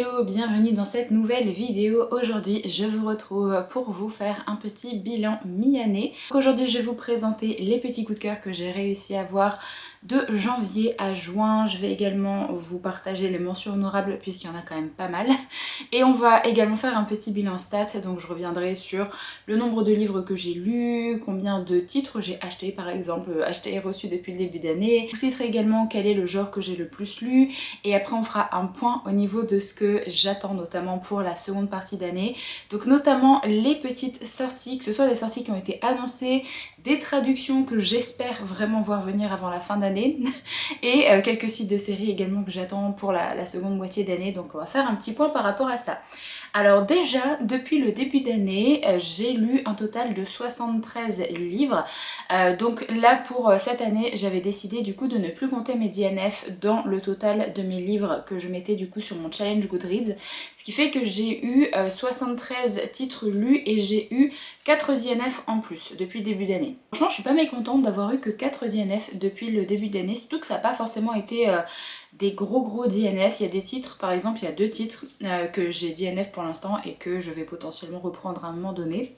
Hello, bienvenue dans cette nouvelle vidéo. Aujourd'hui, je vous retrouve pour vous faire un petit bilan mi-année. Aujourd'hui, je vais vous présenter les petits coups de cœur que j'ai réussi à avoir de janvier à juin. Je vais également vous partager les mentions honorables puisqu'il y en a quand même pas mal. Et on va également faire un petit bilan stats, donc je reviendrai sur le nombre de livres que j'ai lus, combien de titres j'ai acheté par exemple, acheté et reçu depuis le début d'année. Je vous citerai également quel est le genre que j'ai le plus lu et après on fera un point au niveau de ce que j'attends notamment pour la seconde partie d'année. Donc notamment les petites sorties, que ce soit des sorties qui ont été annoncées, des traductions que j'espère vraiment voir venir avant la fin d'année et quelques suites de séries également que j'attends pour la seconde moitié d'année. Donc on va faire un petit point par rapport à ça. Alors déjà, depuis le début d'année, j'ai lu un total de 73 livres. Donc là, pour cette année, j'avais décidé du coup de ne plus compter mes DNF dans le total de mes livres que je mettais du coup sur mon challenge Goodreads. Ce qui fait que j'ai eu 73 titres lus et j'ai eu 4 DNF en plus depuis le début d'année. Franchement, je suis pas mécontente d'avoir eu que 4 DNF depuis le début d'année, surtout que ça n'a pas forcément été des gros DNF. Il y a des titres, par exemple il y a 2 titres que j'ai DNF pour l'instant et que je vais potentiellement reprendre à un moment donné.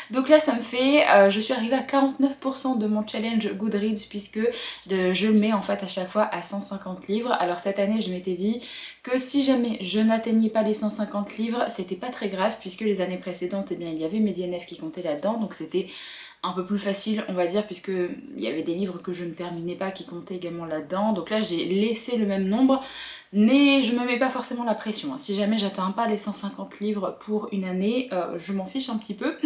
Donc là ça me fait, je suis arrivée à 49% de mon challenge Goodreads puisque je le mets en fait à chaque fois à 150 livres. Alors cette année je m'étais dit que si jamais je n'atteignais pas les 150 livres, c'était pas très grave puisque les années précédentes, eh bien, il y avait mes DNF qui comptaient là-dedans, donc c'était un peu plus facile on va dire puisque il y avait des livres que je ne terminais pas qui comptaient également là-dedans. Donc là j'ai laissé le même nombre mais je me mets pas forcément la pression. Si jamais j'atteins pas les 150 livres pour une année, je m'en fiche un petit peu.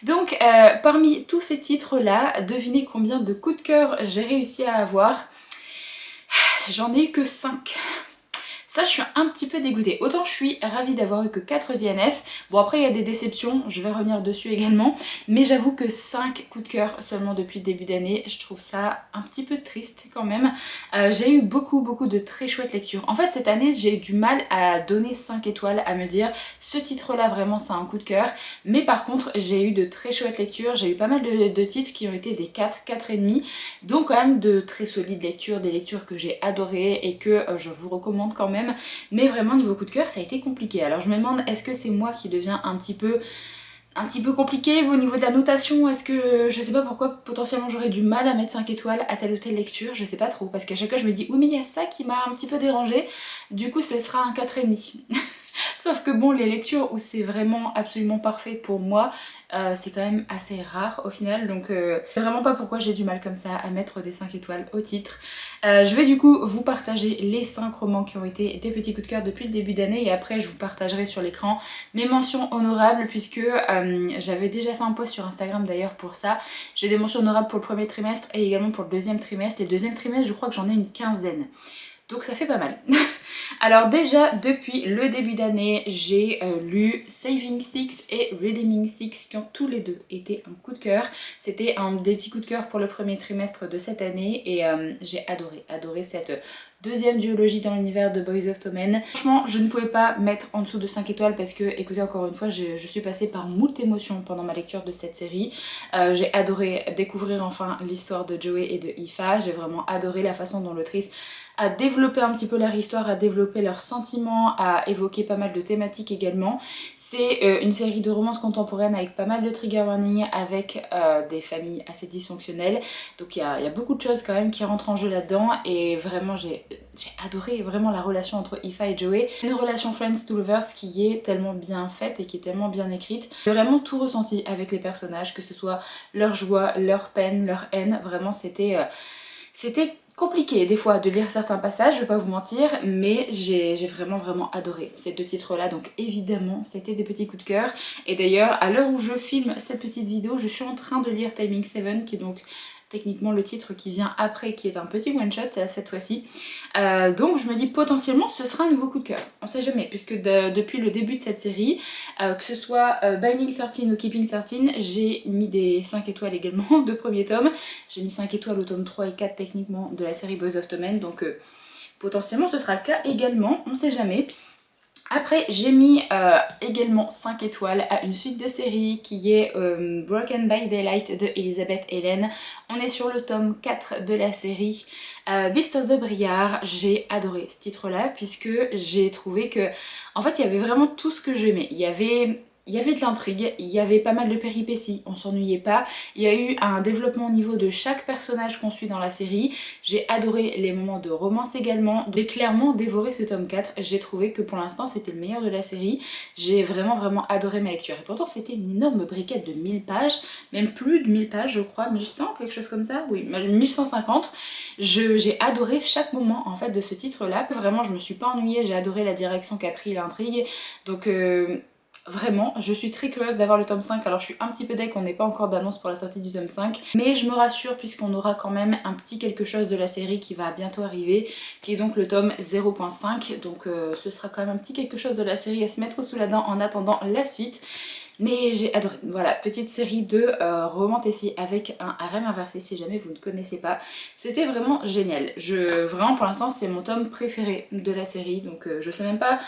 Donc parmi tous ces titres là, devinez combien de coups de cœur j'ai réussi à avoir. J'en ai eu que 5. Ça, je suis un petit peu dégoûtée. Autant je suis ravie d'avoir eu que 4 DNF. Bon, après, il y a des déceptions, je vais revenir dessus également. Mais j'avoue que 5 coups de cœur seulement depuis le début d'année, je trouve ça un petit peu triste quand même. J'ai eu beaucoup de très chouettes lectures. En fait, cette année, j'ai eu du mal à donner 5 étoiles, à me dire ce titre-là, vraiment, c'est un coup de cœur. Mais par contre, j'ai eu de très chouettes lectures. J'ai eu pas mal de titres qui ont été des 4, 4,5. Donc quand même de très solides lectures, des lectures que j'ai adorées et que je vous recommande quand même. Mais vraiment niveau coup de cœur ça a été compliqué. Alors je me demande est-ce que c'est moi qui deviens un petit peu compliqué au niveau de la notation. Est-ce que je sais pas pourquoi potentiellement j'aurais du mal à mettre 5 étoiles à telle ou telle lecture, je sais pas trop parce qu'à chaque fois je me dis oui mais il y a ça qui m'a un petit peu dérangé, du coup ce sera un 4,5. Sauf que bon, les lectures où c'est vraiment absolument parfait pour moi, c'est quand même assez rare au final, donc c'est vraiment pas pourquoi j'ai du mal comme ça à mettre des 5 étoiles au titre. Je vais du coup vous partager les 5 romans qui ont été des petits coups de cœur depuis le début d'année et après je vous partagerai sur l'écran mes mentions honorables puisque j'avais déjà fait un post sur Instagram d'ailleurs pour ça. J'ai des mentions honorables pour le premier trimestre et également pour le deuxième trimestre. Et le deuxième trimestre je crois que j'en ai une quinzaine. Donc ça fait pas mal. Alors déjà, depuis le début d'année, j'ai lu Saving Six et Redeeming Six qui ont tous les deux été un coup de cœur. C'était un des petits coups de cœur pour le premier trimestre de cette année et j'ai adoré cette deuxième duologie dans l'univers de Boys of Tommen. Franchement, je ne pouvais pas mettre en dessous de 5 étoiles parce que, écoutez, encore une fois, je suis passée par moult émotions pendant ma lecture de cette série. J'ai adoré découvrir enfin l'histoire de Joey et de Aoife. J'ai vraiment adoré la façon dont l'autrice à développer un petit peu leur histoire, à développer leurs sentiments, à évoquer pas mal de thématiques également. C'est une série de romances contemporaines avec pas mal de trigger warning, avec des familles assez dysfonctionnelles. Donc il y a beaucoup de choses quand même qui rentrent en jeu là-dedans et vraiment j'ai adoré vraiment la relation entre Aoife et Joey. Une relation friends to lovers qui est tellement bien faite et qui est tellement bien écrite. J'ai vraiment tout ressenti avec les personnages, que ce soit leur joie, leur peine, leur haine. Vraiment c'était compliqué des fois de lire certains passages, je vais pas vous mentir, mais j'ai vraiment adoré ces 2 titres là, donc évidemment c'était des petits coups de cœur. Et d'ailleurs à l'heure où je filme cette petite vidéo, je suis en train de lire Timing 7 qui est donc techniquement le titre qui vient après, qui est un petit one shot cette fois-ci. Donc je me dis potentiellement ce sera un nouveau coup de cœur, on sait jamais, puisque depuis le début de cette série, que ce soit Binding 13 ou Keeping 13, j'ai mis des 5 étoiles également de premier tome. J'ai mis 5 étoiles au tome 3 et 4 techniquement de la série Boys of Tommen, donc potentiellement ce sera le cas également, on sait jamais. Après j'ai mis également 5 étoiles à une suite de séries qui est Broken by Daylight de Elisabeth Hélène. On est sur le tome 4 de la série Beast of the Briar. J'ai adoré ce titre là puisque j'ai trouvé que en fait il y avait vraiment tout ce que j'aimais. Il y avait de l'intrigue, il y avait pas mal de péripéties, on s'ennuyait pas. Il y a eu un développement au niveau de chaque personnage qu'on suit dans la série. J'ai adoré les moments de romance également. J'ai clairement dévoré ce tome 4. J'ai trouvé que pour l'instant c'était le meilleur de la série. J'ai vraiment adoré ma lecture. Et pourtant c'était une énorme briquette de 1000 pages, même plus de 1000 pages je crois, 1100, quelque chose comme ça, oui, 1150. J'ai adoré chaque moment en fait de ce titre là. Vraiment je me suis pas ennuyée, j'ai adoré la direction qu'a pris l'intrigue. Donc vraiment, je suis très curieuse d'avoir le tome 5, alors je suis un petit peu deg qu'on n'ait pas encore d'annonce pour la sortie du tome 5, mais je me rassure puisqu'on aura quand même un petit quelque chose de la série qui va bientôt arriver, qui est donc le tome 0.5, donc ce sera quand même un petit quelque chose de la série à se mettre sous la dent en attendant la suite. Mais j'ai adoré. Voilà, petite série de romantasy avec un harem inversé si jamais vous ne connaissez pas. C'était vraiment génial. Vraiment pour l'instant c'est mon tome préféré de la série. Donc je sais même pas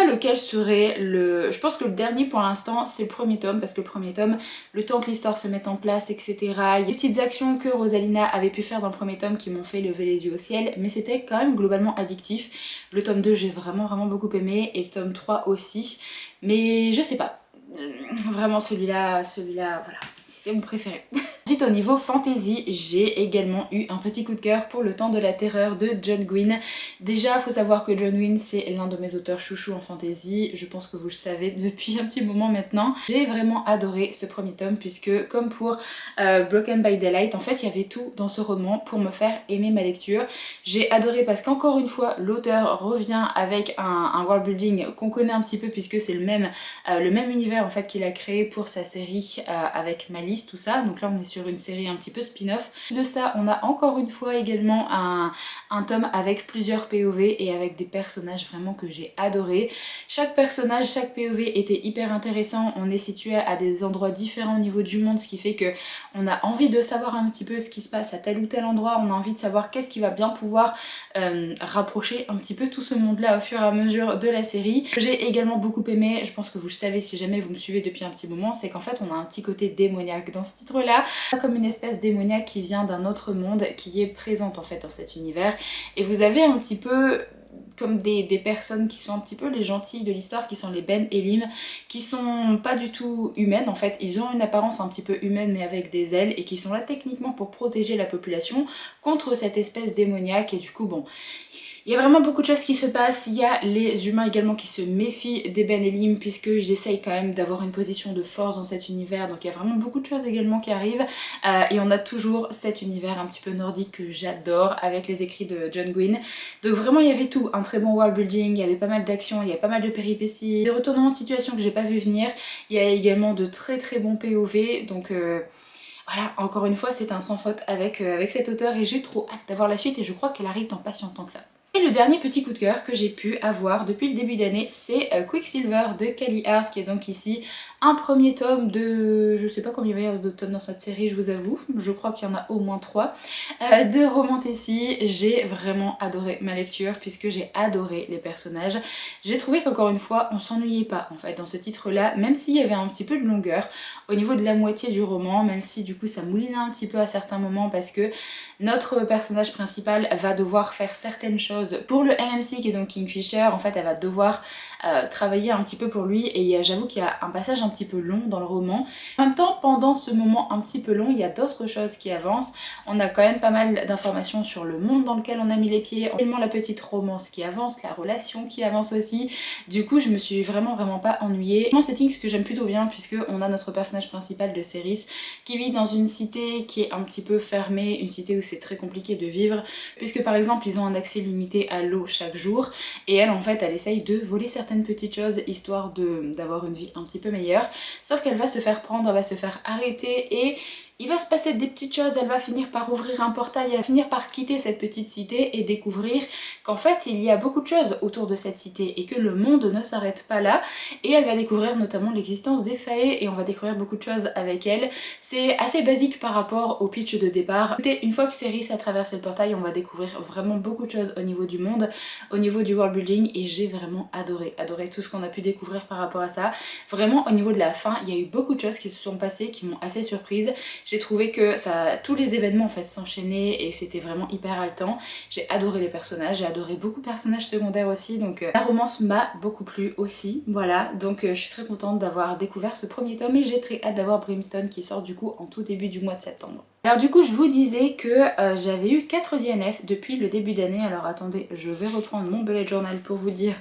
lequel serait le... Je pense que le dernier pour l'instant c'est le premier tome. Parce que le premier tome, le temps que l'histoire se mette en place, etc. Il y a des petites actions que Rosalina avait pu faire dans le premier tome qui m'ont fait lever les yeux au ciel. Mais c'était quand même globalement addictif. Le tome 2 j'ai vraiment beaucoup aimé. Et le tome 3 aussi. Mais je sais pas. Vraiment celui-là, voilà, c'était mon préféré. Ensuite au niveau fantasy, j'ai également eu un petit coup de cœur pour Le Temps de la Terreur de John Gwynne. Déjà faut savoir que John Gwynne c'est l'un de mes auteurs chouchous en fantasy, je pense que vous le savez depuis un petit moment maintenant. J'ai vraiment adoré ce premier tome puisque comme pour Broken by Daylight, en fait il y avait tout dans ce roman pour me faire aimer ma lecture. J'ai adoré parce qu'encore une fois l'auteur revient avec un world building qu'on connaît un petit peu puisque c'est le même univers en fait qu'il a créé pour sa série avec Malice, tout ça. Donc là on est sur une série un petit peu spin-off. De ça on a encore une fois également un tome avec plusieurs POV et avec des personnages vraiment que j'ai adoré. Chaque personnage, chaque POV était hyper intéressant. On est situé à des endroits différents au niveau du monde, ce qui fait que on a envie de savoir un petit peu ce qui se passe à tel ou tel endroit. On a envie de savoir qu'est-ce qui va bien pouvoir rapprocher un petit peu tout ce monde là au fur et à mesure de la série. J'ai également beaucoup aimé, je pense que vous le savez si jamais vous me suivez depuis un petit moment, c'est qu'en fait on a un petit côté démoniaque dans ce titre là, comme une espèce démoniaque qui vient d'un autre monde qui est présente en fait dans cet univers, et vous avez un petit peu comme des personnes qui sont un petit peu les gentilles de l'histoire, qui sont les Ben Elim, qui sont pas du tout humaines en fait, ils ont une apparence un petit peu humaine mais avec des ailes, et qui sont là techniquement pour protéger la population contre cette espèce démoniaque. Et du coup bon, il y a vraiment beaucoup de choses qui se passent. Il y a les humains également qui se méfient des Ben Elim puisqu'ils essayent quand même d'avoir une position de force dans cet univers. Donc il y a vraiment beaucoup de choses également qui arrivent. Et on a toujours cet univers un petit peu nordique que j'adore avec les écrits de John Gwynne. Donc vraiment il y avait tout. Un très bon world building, il y avait pas mal d'actions, il y a pas mal de péripéties, des retournements de situation que j'ai pas vu venir. Il y a également de très bons POV. Donc voilà, encore une fois c'est un sans faute avec cet auteur et j'ai trop hâte d'avoir la suite et je crois qu'elle arrive tant patientant que ça. Et le dernier petit coup de cœur que j'ai pu avoir depuis le début d'année, c'est Quicksilver de Kali Hart, qui est donc ici un premier tome de... je sais pas combien il va y avoir de tomes dans cette série, je vous avoue, je crois qu'il y en a au moins 3, de romantasy. J'ai vraiment adoré ma lecture puisque j'ai adoré les personnages. J'ai trouvé qu'encore une fois on s'ennuyait pas en fait dans ce titre là, même s'il y avait un petit peu de longueur au niveau de la moitié du roman, même si du coup ça moulinait un petit peu à certains moments parce que notre personnage principal va devoir faire certaines choses pour le MMC qui est donc Kingfisher. En fait elle va devoir travailler un petit peu pour lui, et j'avoue qu'il y a un passage un petit peu long dans le roman. En même temps pendant ce moment un petit peu long il y a d'autres choses qui avancent. On a quand même pas mal d'informations sur le monde dans lequel on a mis les pieds, également la petite romance qui avance, la relation qui avance aussi. Du coup je me suis vraiment pas ennuyée. Un setting ce que j'aime plutôt bien puisque on a notre personnage principal de Céris qui vit dans une cité qui est un petit peu fermée, une cité où c'est très compliqué de vivre puisque par exemple ils ont un accès limité à l'eau chaque jour, et elle en fait elle essaye de voler certaines petites choses histoire d'avoir une vie un petit peu meilleure, sauf qu'elle va se faire prendre, elle va se faire arrêter, et il va se passer des petites choses, elle va finir par ouvrir un portail, elle va finir par quitter cette petite cité et découvrir qu'en fait il y a beaucoup de choses autour de cette cité et que le monde ne s'arrête pas là, et elle va découvrir notamment l'existence des faées et on va découvrir beaucoup de choses avec elle. C'est assez basique par rapport au pitch de départ. Écoutez, une fois que Céris a traversé le portail, on va découvrir vraiment beaucoup de choses au niveau du monde, au niveau du world building, et j'ai vraiment adoré tout ce qu'on a pu découvrir par rapport à ça. Vraiment au niveau de la fin, il y a eu beaucoup de choses qui se sont passées qui m'ont assez surprise. J'ai trouvé que tous les événements en fait s'enchaînaient et c'était vraiment hyper haletant. J'ai adoré les personnages, j'ai adoré beaucoup de personnages secondaires aussi, donc la romance m'a beaucoup plu aussi. Voilà, donc je suis très contente d'avoir découvert ce premier tome et j'ai très hâte d'avoir Brimstone qui sort du coup en tout début du mois de septembre. Alors du coup je vous disais que j'avais eu 4 DNF depuis le début d'année. Alors attendez, je vais reprendre mon bullet journal pour vous dire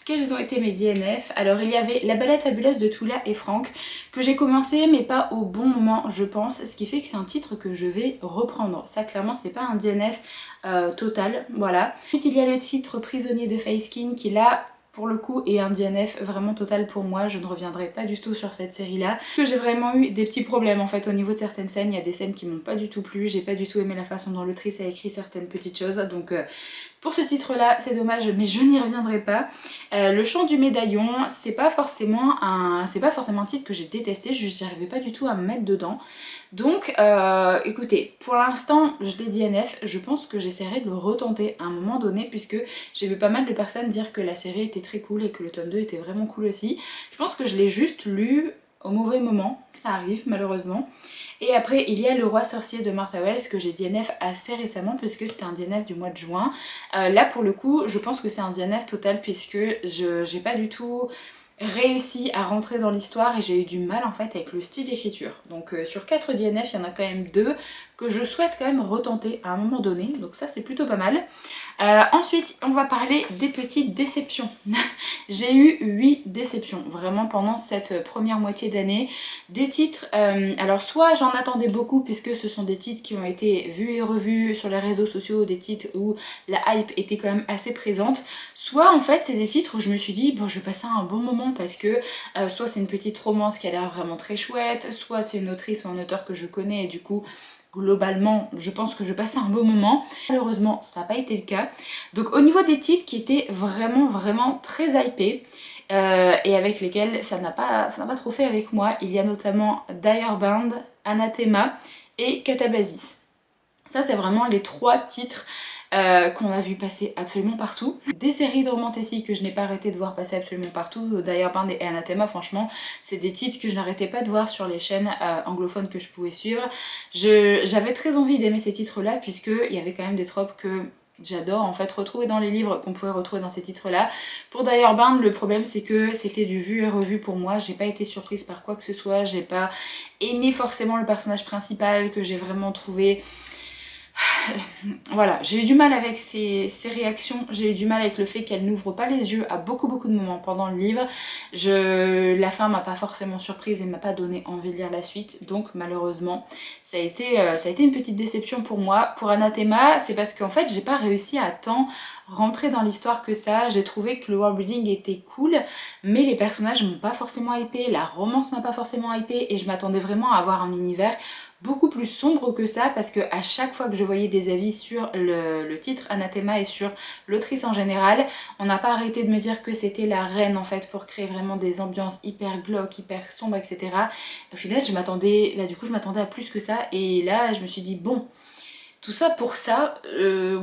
quels ont été mes DNF. Alors il y avait La balade fabuleuse de Tula et Franck que j'ai commencé mais pas au bon moment je pense, ce qui fait que c'est un titre que je vais reprendre. Ça clairement c'est pas un DNF total, voilà. Ensuite il y a le titre Prisonnier de Fayskin qui là pour le coup est un DNF vraiment total pour moi. Je ne reviendrai pas du tout sur cette série là. J'ai vraiment eu des petits problèmes en fait au niveau de certaines scènes. Il y a des scènes qui m'ont pas du tout plu, j'ai pas du tout aimé la façon dont l'autrice a écrit certaines petites choses, donc pour ce titre là c'est dommage mais je n'y reviendrai pas. Le chant du médaillon, c'est pas forcément un titre que j'ai détesté, j'y arrivais pas du tout à me mettre dedans. Donc écoutez, pour l'instant je l'ai DNF, je pense que j'essaierai de le retenter à un moment donné puisque j'ai vu pas mal de personnes dire que la série était très cool et que le tome 2 était vraiment cool aussi. Je pense que je l'ai juste lu au mauvais moment, ça arrive malheureusement. Et après il y a Le Roi Sorcier de Martha Wells que j'ai DNF assez récemment puisque c'était un DNF du mois de juin. Là pour le coup je pense que c'est un DNF total puisque j'ai pas du tout réussi à rentrer dans l'histoire et j'ai eu du mal en fait avec le style d'écriture. Donc sur 4 DNF il y en a quand même 2 que je souhaite quand même retenter à un moment donné, donc ça c'est plutôt pas mal. Ensuite on va parler des petites déceptions. J'ai eu 8 déceptions vraiment pendant cette première moitié d'année. Des titres, alors soit j'en attendais beaucoup puisque ce sont des titres qui ont été vus et revus sur les réseaux sociaux, des titres où la hype était quand même assez présente, soit en fait c'est des titres où je me suis dit bon je vais passer un bon moment parce que soit c'est une petite romance qui a l'air vraiment très chouette, soit c'est une autrice ou un auteur que je connais et du coup globalement je pense que je passais un bon moment. Malheureusement ça n'a pas été le cas. Donc au niveau des titres qui étaient vraiment très hypés et avec lesquels ça n'a pas trop fait avec moi, il y a notamment Direband, Anathema et Catabasis. Ça c'est vraiment les 3 titres qu'on a vu passer absolument partout. Des séries de romantasy que je n'ai pas arrêté de voir passer absolument partout, Direband et Anathema, franchement c'est des titres que je n'arrêtais pas de voir sur les chaînes anglophones que je pouvais suivre. J'avais très envie d'aimer ces titres là puisqu'il y avait quand même des tropes que j'adore en fait retrouver dans les livres qu'on pouvait retrouver dans ces titres là. Pour Direband le problème c'est que c'était du vu et revu pour moi, j'ai pas été surprise par quoi que ce soit, j'ai pas aimé forcément le personnage principal que j'ai vraiment trouvé... Voilà, j'ai eu du mal avec ses réactions, j'ai eu du mal avec le fait qu'elle n'ouvre pas les yeux à beaucoup de moments pendant le livre. La fin m'a pas forcément surprise et m'a pas donné envie de lire la suite, donc malheureusement ça a été une petite déception pour moi. Pour Anathema, c'est parce qu'en fait j'ai pas réussi à tant rentrer dans l'histoire que ça. J'ai trouvé que le world building était cool mais les personnages m'ont pas forcément hypé, la romance m'a pas forcément hypé et je m'attendais vraiment à avoir un univers beaucoup plus sombre que ça parce que à chaque fois que je voyais des avis sur le titre Anathema et sur l'autrice en général, on n'a pas arrêté de me dire que c'était la reine en fait pour créer vraiment des ambiances hyper glauques, hyper sombres, etc. Au final je m'attendais à plus que ça et là je me suis dit bon, tout ça pour ça,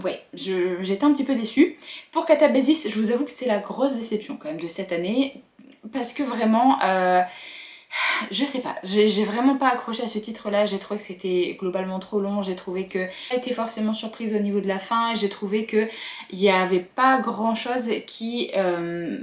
ouais, j'étais un petit peu déçue. Pour Catabasis, je vous avoue que c'est la grosse déception quand même de cette année parce que vraiment... je sais pas, j'ai vraiment pas accroché à ce titre là, j'ai trouvé que c'était globalement trop long, j'ai trouvé que j'ai été forcément surprise au niveau de la fin, j'ai trouvé que il y avait pas grand chose qui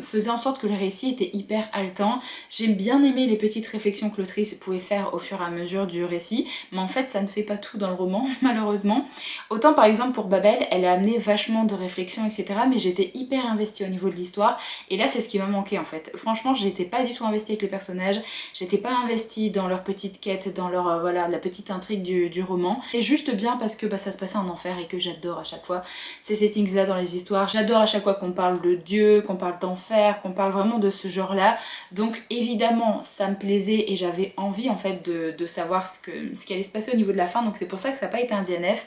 faisait en sorte que le récit était hyper haletant. J'ai bien aimé les petites réflexions que l'autrice pouvait faire au fur et à mesure du récit, mais en fait ça ne fait pas tout dans le roman malheureusement. Autant par exemple pour Babel, elle a amené vachement de réflexions etc, mais j'étais hyper investie au niveau de l'histoire et là c'est ce qui m'a manqué en fait. Franchement j'étais pas du tout investie avec les personnages, j'étais pas investie dans leur petite quête, dans leur voilà, la petite intrigue du roman. Et juste bien parce que ça se passait en enfer et que j'adore à chaque fois ces settings là dans les histoires. J'adore à chaque fois qu'on parle de Dieu, qu'on parle d'enfer, qu'on parle vraiment de ce genre là. Donc évidemment ça me plaisait et j'avais envie en fait de savoir ce qui allait se passer au niveau de la fin, donc c'est pour ça que ça n'a pas été un DNF.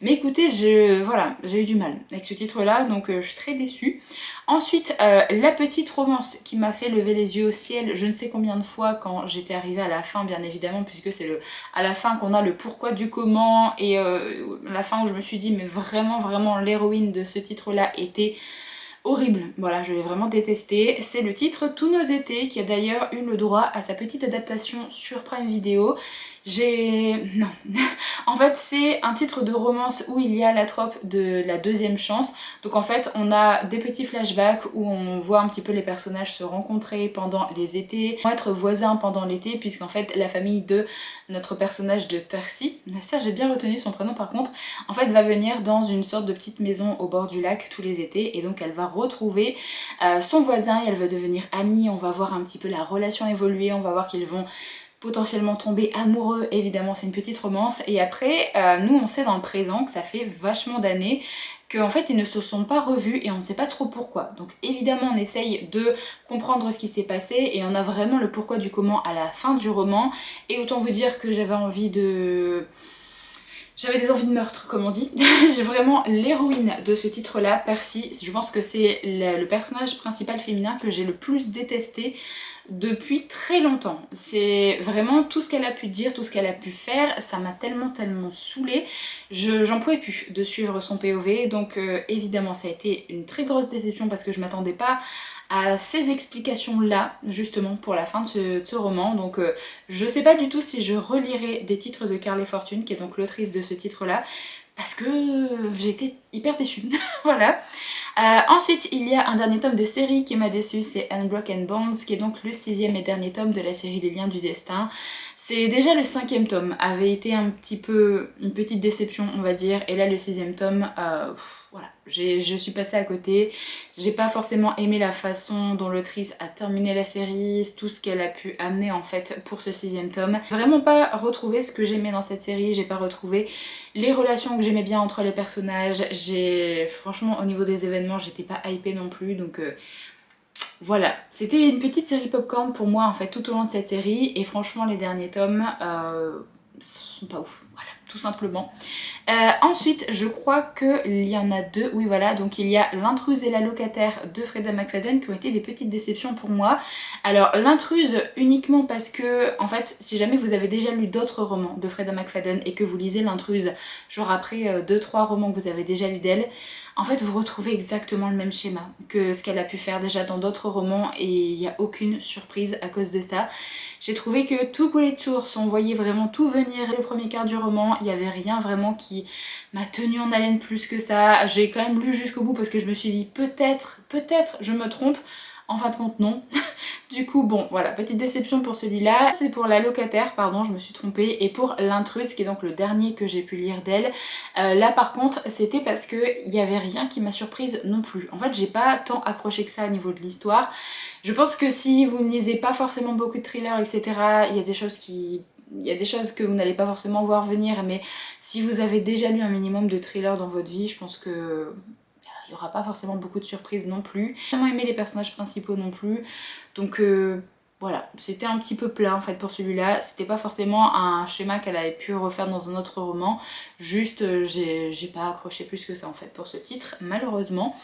Mais écoutez, voilà, j'ai eu du mal avec ce titre là, donc je suis très déçue. Ensuite, la petite romance qui m'a fait lever les yeux au ciel je ne sais combien de fois quand j'étais arrivée à la fin, bien évidemment, puisque c'est à la fin qu'on a le pourquoi du comment, et la fin où je me suis dit mais vraiment l'héroïne de ce titre là était horrible, voilà, je l'ai vraiment détesté. C'est le titre Tous nos étés, qui a d'ailleurs eu le droit à sa petite adaptation sur Prime Video. Non. En fait, c'est un titre de romance où il y a la trope de la deuxième chance. Donc en fait, on a des petits flashbacks où on voit un petit peu les personnages se rencontrer pendant les étés, être voisins pendant l'été, puisqu'en fait, la famille de notre personnage de Percy, ça j'ai bien retenu son prénom par contre, en fait va venir dans une sorte de petite maison au bord du lac tous les étés, et donc elle va retrouver son voisin et elle va devenir amie. On va voir un petit peu la relation évoluer, on va voir qu'ils vont potentiellement tomber amoureux, évidemment c'est une petite romance, et après nous on sait dans le présent que ça fait vachement d'années qu'en fait ils ne se sont pas revus et on ne sait pas trop pourquoi. Donc évidemment on essaye de comprendre ce qui s'est passé et on a vraiment le pourquoi du comment à la fin du roman, et autant vous dire que j'avais des envies de meurtre, comme on dit. J'ai vraiment l'héroïne de ce titre-là, Percy. Je pense que c'est le personnage principal féminin que j'ai le plus détesté depuis très longtemps. C'est vraiment tout ce qu'elle a pu dire, tout ce qu'elle a pu faire, ça m'a tellement saoulée. J'en pouvais plus de suivre son POV, donc évidemment ça a été une très grosse déception parce que je m'attendais pas à ces explications-là, justement, pour la fin de ce roman. Donc je sais pas du tout si je relirai des titres de Carly Fortune, qui est donc l'autrice de ce titre-là, parce que j'ai été hyper déçue. Voilà. Ensuite, il y a un dernier tome de série qui m'a déçue, c'est Unbroken Bonds, qui est donc le 6e et dernier tome de la série Les Liens du Destin. C'est déjà le 5e tome, avait été un petit peu une petite déception on va dire, et là le 6e tome, voilà, je suis passée à côté. J'ai pas forcément aimé la façon dont l'autrice a terminé la série, tout ce qu'elle a pu amener en fait pour ce 6e tome. Vraiment pas retrouvé ce que j'aimais dans cette série, j'ai pas retrouvé les relations que j'aimais bien entre les personnages, franchement au niveau des événements j'étais pas hypée non plus, donc voilà, c'était une petite série popcorn pour moi en fait tout au long de cette série, et franchement les derniers tomes sont pas ouf, voilà, tout simplement. Ensuite, je crois qu'il y en a deux, oui voilà, donc il y a L'intruse et la locataire de Freida McFadden qui ont été des petites déceptions pour moi. Alors l'intruse uniquement parce que, en fait, si jamais vous avez déjà lu d'autres romans de Freida McFadden et que vous lisez L'intruse, genre après 2-3 romans que vous avez déjà lu d'elle, en fait vous retrouvez exactement le même schéma que ce qu'elle a pu faire déjà dans d'autres romans, et il n'y a aucune surprise à cause de ça. J'ai trouvé que tout coulait de source, on voyait vraiment tout venir le premier quart du roman, il n'y avait rien vraiment qui m'a tenu en haleine plus que ça. J'ai quand même lu jusqu'au bout parce que je me suis dit peut-être je me trompe. En fin de compte non. Du coup bon voilà, petite déception pour celui-là. C'est pour La locataire, pardon, je me suis trompée, et pour L'intruse qui est donc le dernier que j'ai pu lire d'elle. Là par contre c'était parce que il n'y avait rien qui m'a surprise non plus. En fait j'ai pas tant accroché que ça au niveau de l'histoire. Je pense que si vous ne lisez pas forcément beaucoup de thrillers etc, il y a des choses que vous n'allez pas forcément voir venir, mais si vous avez déjà lu un minimum de thrillers dans votre vie, je pense que il n'y aura pas forcément beaucoup de surprises non plus. J'ai vraiment aimé les personnages principaux non plus, donc voilà, c'était un petit peu plat en fait pour celui-là. C'était pas forcément un schéma qu'elle avait pu refaire dans un autre roman, juste j'ai pas accroché plus que ça en fait pour ce titre malheureusement.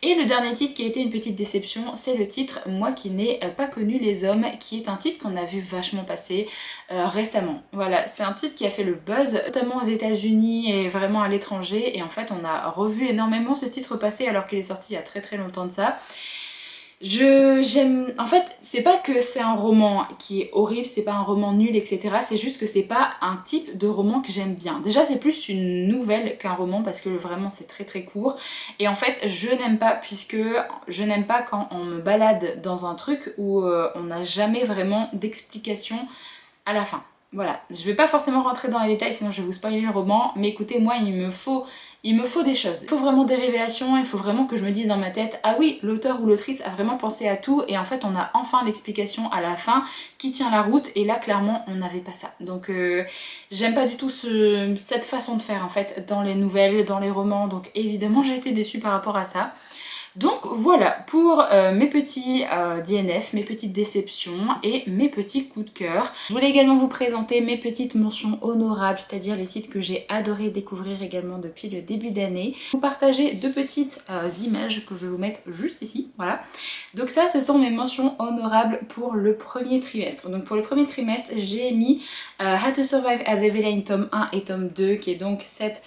Et le dernier titre qui a été une petite déception, c'est le titre Moi qui n'ai pas connu les hommes, qui est un titre qu'on a vu vachement passer récemment. Voilà, c'est un titre qui a fait le buzz, notamment aux États-Unis et vraiment à l'étranger, et en fait on a revu énormément ce titre passer alors qu'il est sorti il y a très longtemps de ça. En fait, c'est pas que c'est un roman qui est horrible, c'est pas un roman nul, etc. C'est juste que c'est pas un type de roman que j'aime bien. Déjà, c'est plus une nouvelle qu'un roman parce que vraiment c'est très court. Et en fait, je n'aime pas, puisque je n'aime pas quand on me balade dans un truc où on n'a jamais vraiment d'explication à la fin. Voilà, je vais pas forcément rentrer dans les détails sinon je vais vous spoiler le roman, mais écoutez, moi il me faut il me faut des choses. Il faut vraiment des révélations, il faut vraiment que je me dise dans ma tête, ah oui, l'auteur ou l'autrice a vraiment pensé à tout et en fait on a enfin l'explication à la fin qui tient la route et là clairement on n'avait pas ça. Donc j'aime pas du tout cette façon de faire en fait dans les nouvelles, dans les romans, donc évidemment j'ai été déçue par rapport à ça. Donc voilà pour mes petits DNF, mes petites déceptions et mes petits coups de cœur. Je voulais également vous présenter mes petites mentions honorables, c'est-à-dire les titres que j'ai adoré découvrir également depuis le début d'année. Vous partager deux petites images que je vais vous mettre juste ici, voilà. Donc ça, ce sont mes mentions honorables pour le premier trimestre. Donc pour le premier trimestre, j'ai mis How to Survive as a Villain tome 1 et tome 2, qui est donc cette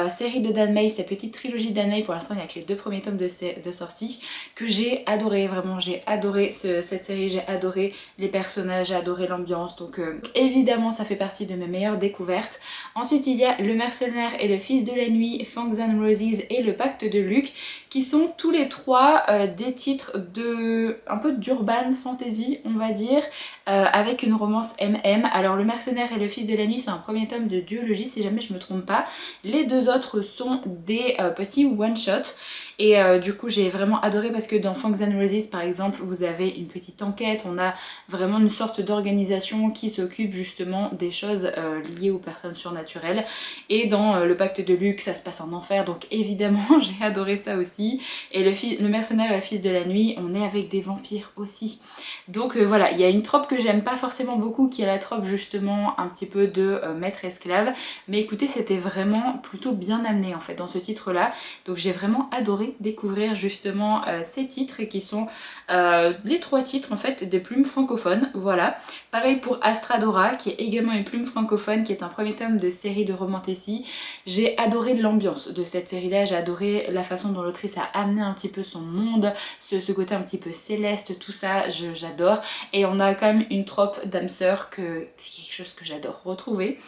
série de Dan May, cette petite trilogie Dan May. Pour l'instant, il n'y a que les deux premiers tomes de sortie, que j'ai adoré, vraiment j'ai adoré cette série, j'ai adoré les personnages, j'ai adoré l'ambiance, donc évidemment ça fait partie de mes meilleures découvertes. Ensuite il y a Le Mercenaire et le Fils de la Nuit, Fangs and Roses et Le Pacte de Luke, qui sont tous les trois des titres de un peu d'urban fantasy on va dire, avec une romance MM. Alors Le Mercenaire et le Fils de la Nuit, c'est un premier tome de duologie si jamais je me trompe pas. Les deux autres sont des petits one-shots. Et du coup j'ai vraiment adoré parce que dans Fangs and Roses par exemple vous avez une petite enquête, on a vraiment une sorte d'organisation qui s'occupe justement des choses liées aux personnes surnaturelles. Et dans Le Pacte de Luke ça se passe en enfer, donc évidemment j'ai adoré ça aussi. Et le Mercenaire et le Fils de la Nuit, on est avec des vampires aussi. Donc voilà, il y a une trope que j'aime pas forcément beaucoup qui est la trope justement un petit peu de maître esclave. Mais écoutez, c'était vraiment plutôt bien amené en fait dans ce titre là. Donc j'ai vraiment adoré découvrir justement ces titres qui sont les trois titres en fait des plumes francophones, voilà. Pareil pour Astradora qui est également une plume francophone, qui est un premier tome de série de romantécie. J'ai adoré l'ambiance de cette série là, j'ai adoré la façon dont l'autrice a amené un petit peu son monde, ce côté un petit peu céleste, tout ça j'adore. Et on a quand même une trope d'âme sœur que c'est quelque chose que j'adore retrouver.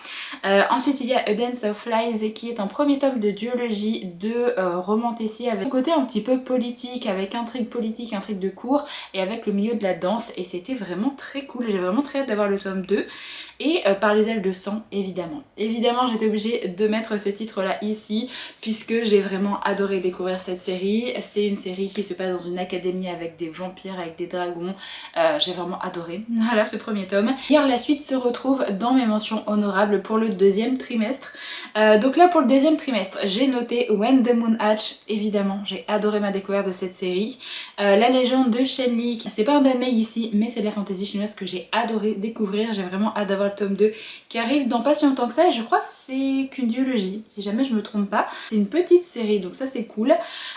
Ensuite il y a A Dance of Flies qui est un premier tome de duologie de romantécie avec un côté un petit peu politique, avec intrigue politique, intrigue de cour et avec le milieu de la danse, et c'était vraiment très cool. J'ai vraiment très hâte d'avoir le tome 2. Et Par les ailes de sang, évidemment. Évidemment, j'étais obligée de mettre ce titre-là ici, puisque j'ai vraiment adoré découvrir cette série. C'est une série qui se passe dans une académie avec des vampires, avec des dragons. J'ai vraiment adoré, voilà, ce premier tome. Et la suite se retrouve dans mes mentions honorables pour le deuxième trimestre. Donc là, pour le deuxième trimestre, j'ai noté When the Moon Hatch, évidemment. J'ai adoré ma découverte de cette série. La légende de Shen Li, c'est pas un Dan May ici, mais c'est de la fantasy chinoise que j'ai adoré découvrir. J'ai vraiment hâte d'avoir le tome 2 qui arrive dans pas si longtemps que ça, et je crois que c'est qu'une duologie, si jamais je me trompe pas. C'est une petite série, donc ça c'est cool.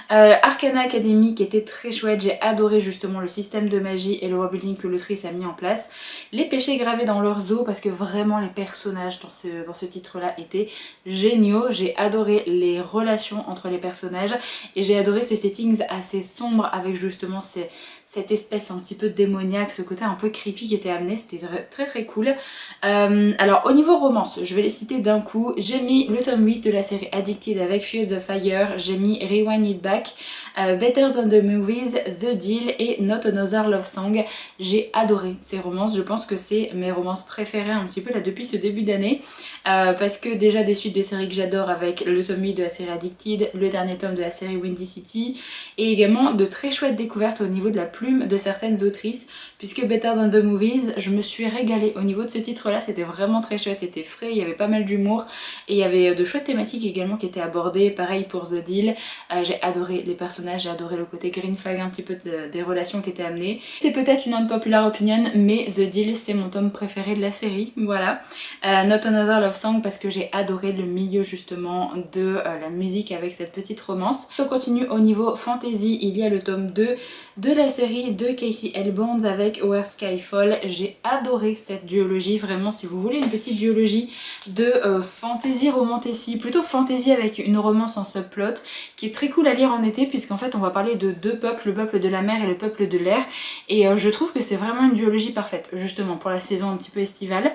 Arcana Academy qui était très chouette, j'ai adoré justement le système de magie et le world building que l'autrice a mis en place. Les péchés gravés dans leurs os, parce que vraiment les personnages dans ce titre-là étaient géniaux. J'ai adoré les relations entre les personnages et j'ai adoré ce setting assez sombre avec justement cette espèce un petit peu démoniaque, ce côté un peu creepy qui était amené, c'était très très cool. Alors au niveau romance, je vais les citer d'un coup. J'ai mis le tome 8 de la série Addicted avec Fuel the Fire, j'ai mis Rewind It Back, Better Than the Movies, The Deal et Not Another Love Song. J'ai adoré ces romances, je pense que c'est mes romances préférées un petit peu là depuis ce début d'année, parce que déjà des suites de séries que j'adore avec le tome 8 de la série Addicted, le dernier tome de la série Windy City, et également de très chouettes découvertes au niveau de la plume de certaines autrices, puisque Better Than the Movies, je me suis régalée au niveau de ce titre là, c'était vraiment très chouette, c'était frais, il y avait pas mal d'humour et il y avait de chouettes thématiques également qui étaient abordées. Pareil pour The Deal, j'ai adoré les personnages, j'ai adoré le côté green flag un petit peu des relations qui étaient amenées. C'est peut-être une unpopular opinion, mais The Deal c'est mon tome préféré de la série, voilà. Not Another Love Song parce que j'ai adoré le milieu justement de la musique avec cette petite romance. On continue au niveau fantasy, il y a le tome 2 de la série de Casey L. Bonds avec Where Sky Fall. J'ai adoré cette duologie, vraiment si vous voulez une petite duologie de fantasy romantasy, plutôt fantasy avec une romance en subplot, qui est très cool à lire en été puisqu'en fait on va parler de deux peuples, le peuple de la mer et le peuple de l'air, et je trouve que c'est vraiment une duologie parfaite justement pour la saison un petit peu estivale.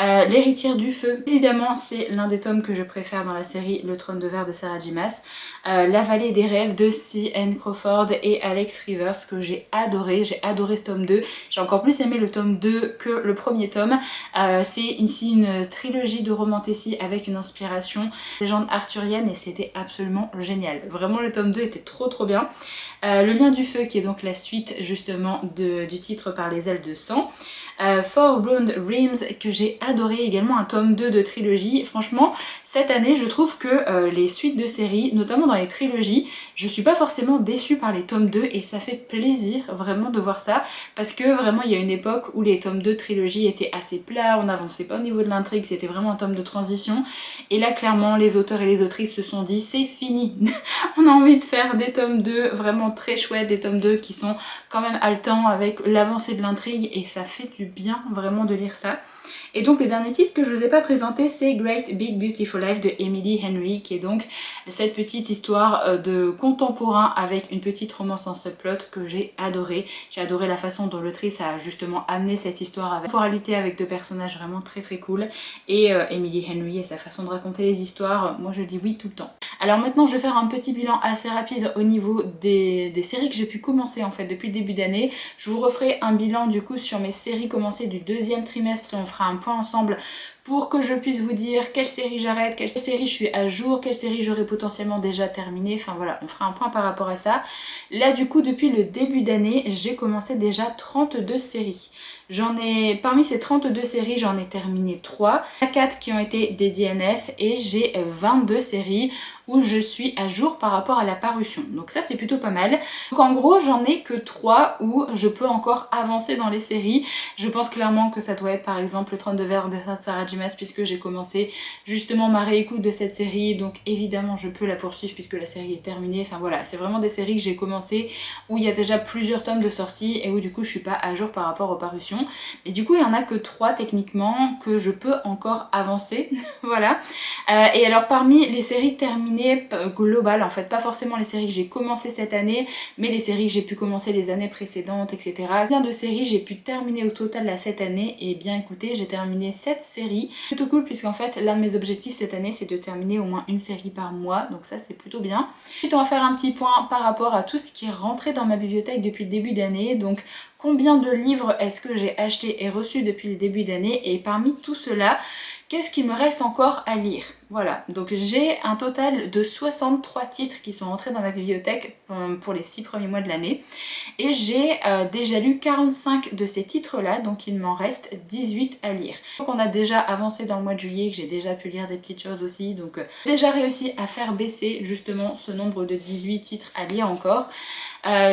L'héritière du feu, évidemment c'est l'un des tomes que je préfère dans la série Le Trône de Verre de Sarah J. Maas. La Vallée des Rêves de C.N. Crawford et Alex Rivers que j'ai adoré ce tome 2. J'ai encore plus aimé le tome 2 que le premier tome. C'est ici une trilogie de romantécie avec une inspiration légende arthurienne et c'était absolument génial. Vraiment le tome 2 était trop bien. Le Lien du Feu qui est donc la suite justement du titre Par les ailes de sang. Four Blood Realms que j'ai adoré, également un tome 2 de trilogie. Franchement cette année je trouve que les suites de séries, notamment dans les trilogies, je suis pas forcément déçue par les tomes 2 et ça fait plaisir vraiment de voir ça parce que vraiment il y a une époque où les tomes 2 de trilogie étaient assez plats, on n'avançait pas au niveau de l'intrigue, c'était vraiment un tome de transition et là clairement les auteurs et les autrices se sont dit c'est fini, on a envie de faire des tomes 2 vraiment très chouettes, des tomes 2 qui sont quand même haletants avec l'avancée de l'intrigue et ça fait du bien vraiment de lire ça. Et donc le dernier titre que je vous ai pas présenté c'est Great Big Beautiful Life de Emily Henry qui est donc cette petite histoire de contemporain avec une petite romance en subplot que j'ai adoré. J'ai adoré la façon dont l'autrice a justement amené cette histoire avec temporalité avec deux personnages vraiment très cool et Emily Henry et sa façon de raconter les histoires, moi je dis oui tout le temps. Alors maintenant je vais faire un petit bilan assez rapide au niveau des séries que j'ai pu commencer en fait depuis le début d'année. Je vous referai un bilan du coup sur mes séries commencées du deuxième trimestre et on fera un point ensemble pour que je puisse vous dire quelle série j'arrête, quelle série je suis à jour, quelle série j'aurais potentiellement déjà terminée, enfin voilà, on fera un point par rapport à ça. Là du coup depuis le début d'année, j'ai commencé déjà 32 séries. Parmi ces 32 séries, j'en ai terminé 3, 4 qui ont été des DNF et j'ai 22 séries où je suis à jour par rapport à la parution. Donc ça c'est plutôt pas mal. Donc en gros j'en ai que 3 où je peux encore avancer dans les séries. Je pense clairement que ça doit être par exemple Le Trône de Verre de Sarah J. Maas puisque j'ai commencé justement ma réécoute de cette série. Donc évidemment je peux la poursuivre puisque la série est terminée. Enfin voilà, c'est vraiment des séries que j'ai commencé où il y a déjà plusieurs tomes de sortie et où du coup je suis pas à jour par rapport aux parutions. Et du coup il y en a que 3 techniquement que je peux encore avancer. Voilà. Et alors parmi les séries terminées globales, en fait pas forcément les séries que j'ai commencé cette année mais les séries que j'ai pu commencer les années précédentes etc. Combien de séries j'ai pu terminer au total là cette année? Et bien écoutez, j'ai terminé 7 séries. Plutôt cool puisqu'en fait l'un de mes objectifs cette année c'est de terminer au moins une série par mois, donc ça c'est plutôt bien. Ensuite on va faire un petit point par rapport à tout ce qui est rentré dans ma bibliothèque depuis le début d'année. Donc combien de livres est-ce que j'ai acheté et reçu depuis le début d'année et parmi tout cela, qu'est-ce qui me reste encore à lire? Voilà, donc j'ai un total de 63 titres qui sont entrés dans ma bibliothèque pour les 6 premiers mois de l'année. Et j'ai déjà lu 45 de ces titres-là, donc il m'en reste 18 à lire. Donc on a déjà avancé dans le mois de juillet, que j'ai déjà pu lire des petites choses aussi, donc j'ai déjà réussi à faire baisser justement ce nombre de 18 titres à lire encore.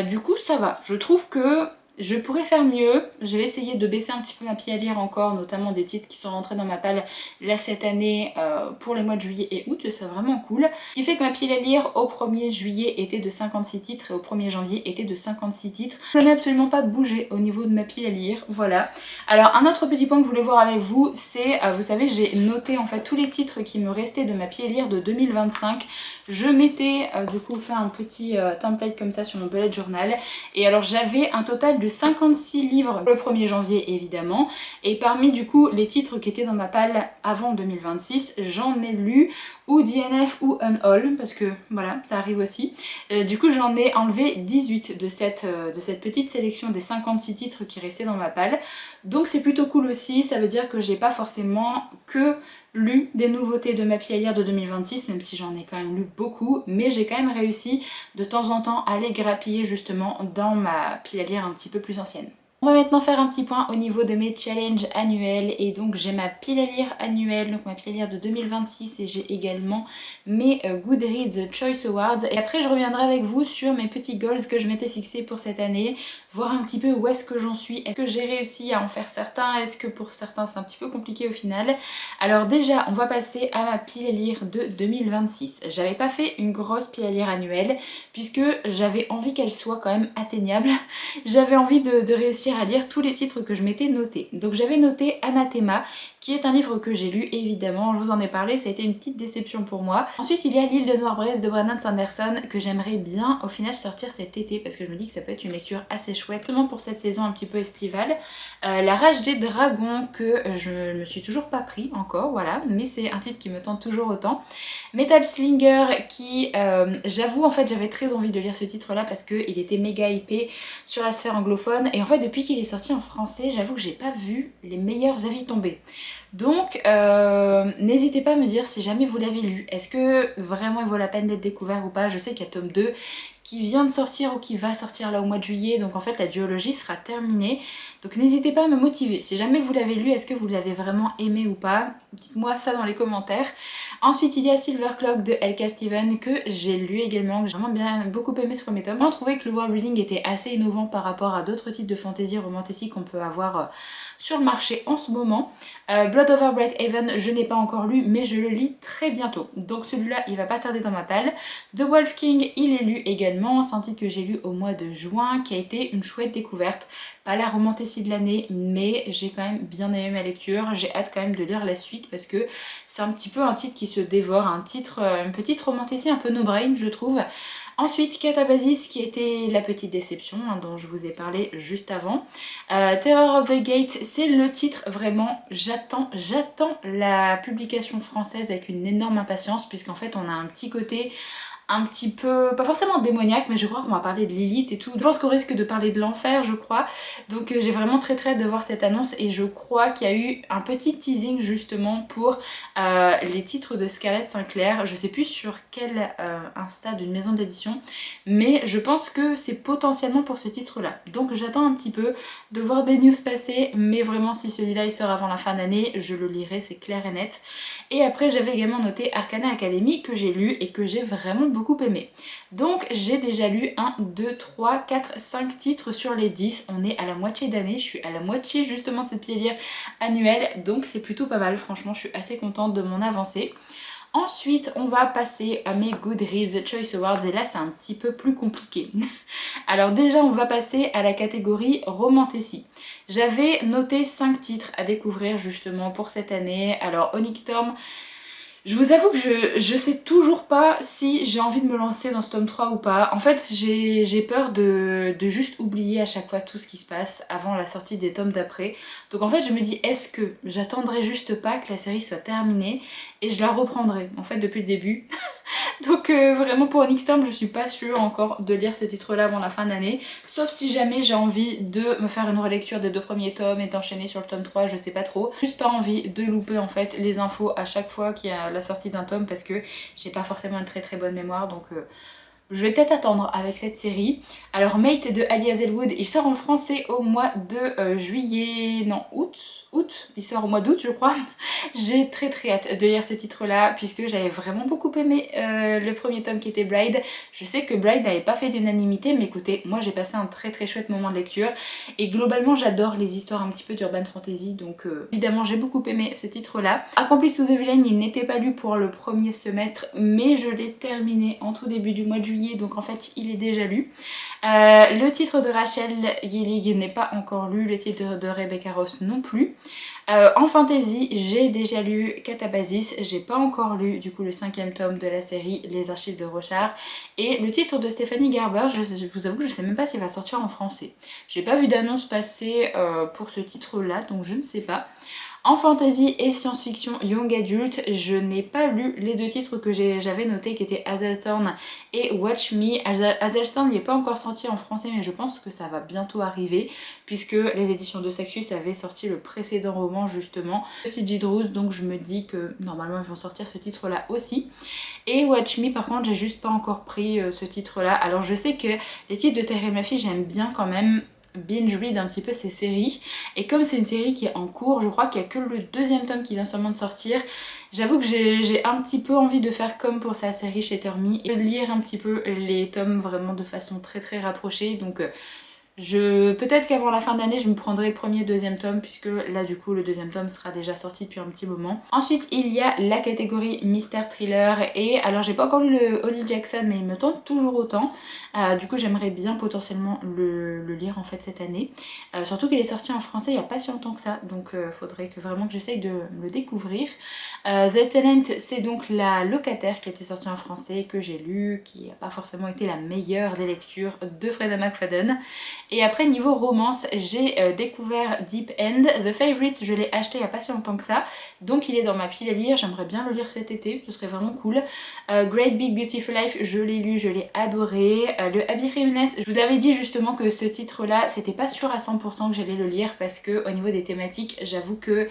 Du coup ça va, je trouve que je pourrais faire mieux, je vais essayer de baisser un petit peu ma pile à lire encore, notamment des titres qui sont rentrés dans ma palle là cette année pour les mois de juillet et août, c'est vraiment cool. Ce qui fait que ma pile à lire au 1er juillet était de 56 titres et au 1er janvier était de 56 titres. Je n'ai absolument pas bougé au niveau de ma pile à lire, voilà. Alors un autre petit point que je voulais voir avec vous, c'est, vous savez, j'ai noté en fait tous les titres qui me restaient de ma pile à lire de 2025. Je m'étais du coup fait un petit template comme ça sur mon bullet journal et alors j'avais un total de 56 livres le 1er janvier évidemment et parmi du coup les titres qui étaient dans ma palle avant 2026 j'en ai lu ou DNF ou Unhaul parce que voilà ça arrive aussi. Du coup j'en ai enlevé 18 de cette petite sélection des 56 titres qui restaient dans ma palle, donc c'est plutôt cool aussi, ça veut dire que j'ai pas forcément que lu des nouveautés de ma pile à lire de 2026, même si j'en ai quand même lu beaucoup, mais j'ai quand même réussi de temps en temps à les grappiller justement dans ma pile à lire un petit peu plus ancienne. On va maintenant faire un petit point au niveau de mes challenges annuels et donc j'ai ma pile à lire annuelle, donc ma pile à lire de 2026 et j'ai également mes Goodreads Choice Awards et après je reviendrai avec vous sur mes petits goals que je m'étais fixés pour cette année, voir un petit peu où est-ce que j'en suis, est-ce que j'ai réussi à en faire certains, est-ce que pour certains c'est un petit peu compliqué au final. Alors déjà on va passer à ma pile à lire de 2026. J'avais pas fait une grosse pile à lire annuelle puisque j'avais envie qu'elle soit quand même atteignable, j'avais envie de réussir à lire tous les titres que je m'étais notés. Donc j'avais noté Anathema, qui est un livre que j'ai lu évidemment, je vous en ai parlé, ça a été une petite déception pour moi. Ensuite il y a L'île de Noirbresse de Brandon Sanderson que j'aimerais bien au final sortir cet été parce que je me dis que ça peut être une lecture assez chouette, seulement pour cette saison un petit peu estivale. La Rage des Dragons que je me suis toujours pas pris encore, voilà, mais c'est un titre qui me tente toujours autant. Metal Slinger qui, j'avoue en fait j'avais très envie de lire ce titre là parce qu'il était méga hypé sur la sphère anglophone et en fait depuis qu'il est sorti en français j'avoue que j'ai pas vu les meilleurs avis tomber. Donc n'hésitez pas à me dire si jamais vous l'avez lu, est-ce que vraiment il vaut la peine d'être découvert ou pas. Je sais qu'il y a tome 2 qui vient de sortir ou qui va sortir là au mois de juillet, donc en fait la duologie sera terminée. Donc n'hésitez pas à me motiver, si jamais vous l'avez lu, est-ce que vous l'avez vraiment aimé ou pas? Dites-moi ça dans les commentaires. Ensuite il y a Silver Clock de L.K. Stevens que j'ai lu également, que j'ai vraiment beaucoup aimé ce premier tome. J'ai trouvé que le world building était assez innovant par rapport à d'autres titres de fantasy romantasy qu'on peut avoir sur le marché en ce moment. Blood Over Bright Haven, je n'ai pas encore lu mais je le lis très bientôt. Donc celui-là il va pas tarder dans ma palle. The Wolf King, il est lu également, c'est un titre que j'ai lu au mois de juin qui a été une chouette découverte. Pas la romantasy de l'année mais j'ai quand même bien aimé ma lecture, j'ai hâte quand même de lire la suite parce que c'est un petit peu un titre qui se dévore, un titre, une petite romantasy un peu no-brain je trouve. Ensuite, Catabasis qui était la petite déception dont je vous ai parlé juste avant. Terror of the Gate, c'est le titre vraiment, j'attends la publication française avec une énorme impatience puisqu'en fait on a un petit côté un petit peu, pas forcément démoniaque, mais je crois qu'on va parler de Lilith et tout. Je pense qu'on risque de parler de l'enfer, je crois. Donc j'ai vraiment très hâte de voir cette annonce et je crois qu'il y a eu un petit teasing justement pour les titres de Scarlett Sinclair. Je sais plus sur quel Insta d'une maison d'édition, mais je pense que c'est potentiellement pour ce titre-là. Donc j'attends un petit peu de voir des news passer, mais vraiment si celui-là il sort avant la fin d'année, je le lirai, c'est clair et net. Et après j'avais également noté Arcana Academy que j'ai lu et que j'ai vraiment beaucoup aimé. Donc j'ai déjà lu 1, 2, 3, 4, 5 titres sur les 10. On est à la moitié d'année, je suis à la moitié justement de cette pléiade annuelle. Donc c'est plutôt pas mal, franchement je suis assez contente de mon avancée. Ensuite, on va passer à mes Goodreads Choice Awards et là c'est un petit peu plus compliqué. Alors déjà on va passer à la catégorie Romantasy. J'avais noté 5 titres à découvrir justement pour cette année. Alors Onyx Storm, je vous avoue que je sais toujours pas si j'ai envie de me lancer dans ce tome 3 ou pas. En fait, j'ai peur de juste oublier à chaque fois tout ce qui se passe avant la sortie des tomes d'après. Donc en fait, je me dis, est-ce que j'attendrai juste pas que la série soit terminée et je la reprendrai, en fait, depuis le début. Donc vraiment pour Onyx Storm, je suis pas sûre encore de lire ce titre-là avant la fin d'année. Sauf si jamais j'ai envie de me faire une relecture des 2 premiers tomes et d'enchaîner sur le tome 3, je sais pas trop. Juste pas envie de louper en fait les infos à chaque fois qu'il y a la sortie d'un tome parce que j'ai pas forcément une très bonne mémoire, donc je vais peut-être attendre avec cette série. Alors Mate de Ali Hazelwood, il sort en français au mois de juillet, non août, il sort au mois d'août je crois. J'ai très hâte de lire ce titre là puisque j'avais vraiment beaucoup aimé le premier tome qui était Bride. Je sais que Bride n'avait pas fait d'unanimité mais écoutez, moi j'ai passé un très chouette moment de lecture et globalement j'adore les histoires un petit peu d'urban fantasy, donc évidemment j'ai beaucoup aimé ce titre là. Accomplice to the Villain, il n'était pas lu pour le premier semestre mais je l'ai terminé en tout début du mois de juillet, donc en fait il est déjà lu. Le titre de Rachel Gillig n'est pas encore lu, le titre de Rebecca Ross non plus. En fantasy, j'ai déjà lu Catabasis, j'ai pas encore lu du coup le 5e tome de la série Les Archives de Rochard, et le titre de Stephanie Garber, je vous avoue que je sais même pas s'il va sortir en français. J'ai pas vu d'annonce passer pour ce titre là, donc je ne sais pas. En fantasy et science-fiction young adult, je n'ai pas lu les 2 titres que j'avais notés qui étaient Hazelthorn et Watch Me. Hazelthorn n'est pas encore sorti en français mais je pense que ça va bientôt arriver puisque les éditions de Sexus avaient sorti le précédent roman justement de C.J. Drews, donc je me dis que normalement ils vont sortir ce titre là aussi. Et Watch Me par contre j'ai juste pas encore pris ce titre là. Alors je sais que les titres de Terre et ma fille j'aime bien quand même binge read un petit peu ces séries, et comme c'est une série qui est en cours, je crois qu'il n'y a que le 2e tome qui vient seulement de sortir, j'avoue que j'ai un petit peu envie de faire comme pour sa série chez Termi et de lire un petit peu les tomes vraiment de façon très rapprochée, donc Peut-être qu'avant la fin d'année je me prendrai le premier et deuxième tome puisque là du coup le deuxième tome sera déjà sorti depuis un petit moment. Ensuite il y a la catégorie mystère thriller et alors j'ai pas encore lu le Holly Jackson mais il me tente toujours autant. Du coup j'aimerais bien potentiellement le lire en fait cette année. Surtout qu'il est sorti en français il n'y a pas si longtemps que ça donc faudrait que vraiment que j'essaye de le découvrir. The Talent c'est donc la locataire qui a été sortie en français que j'ai lu, qui n'a pas forcément été la meilleure des lectures de Freda McFadden. Et après niveau romance j'ai découvert Deep End. The Favourite je l'ai acheté il n'y a pas si longtemps que ça donc il est dans ma pile à lire, j'aimerais bien le lire cet été, ce serait vraiment cool. Great Big Beautiful Life je l'ai lu, je l'ai adoré. Le Abby Jiménez, je vous avais dit justement que ce titre là c'était pas sûr à 100% que j'allais le lire parce que au niveau des thématiques j'avoue que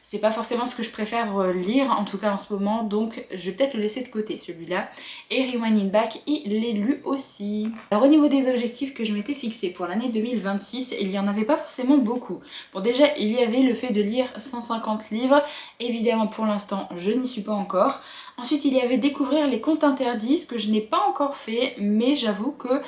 c'est pas forcément ce que je préfère lire en tout cas en ce moment donc je vais peut-être le laisser de côté celui-là. Et Rewinding Back il l'est lu aussi. Alors au niveau des objectifs que je m'étais fixés pour l'année 2026 il y en avait pas forcément beaucoup. Bon déjà il y avait le fait de lire 150 livres, évidemment pour l'instant je n'y suis pas encore. Ensuite il y avait découvrir les contes interdits, ce que je n'ai pas encore fait mais j'avoue que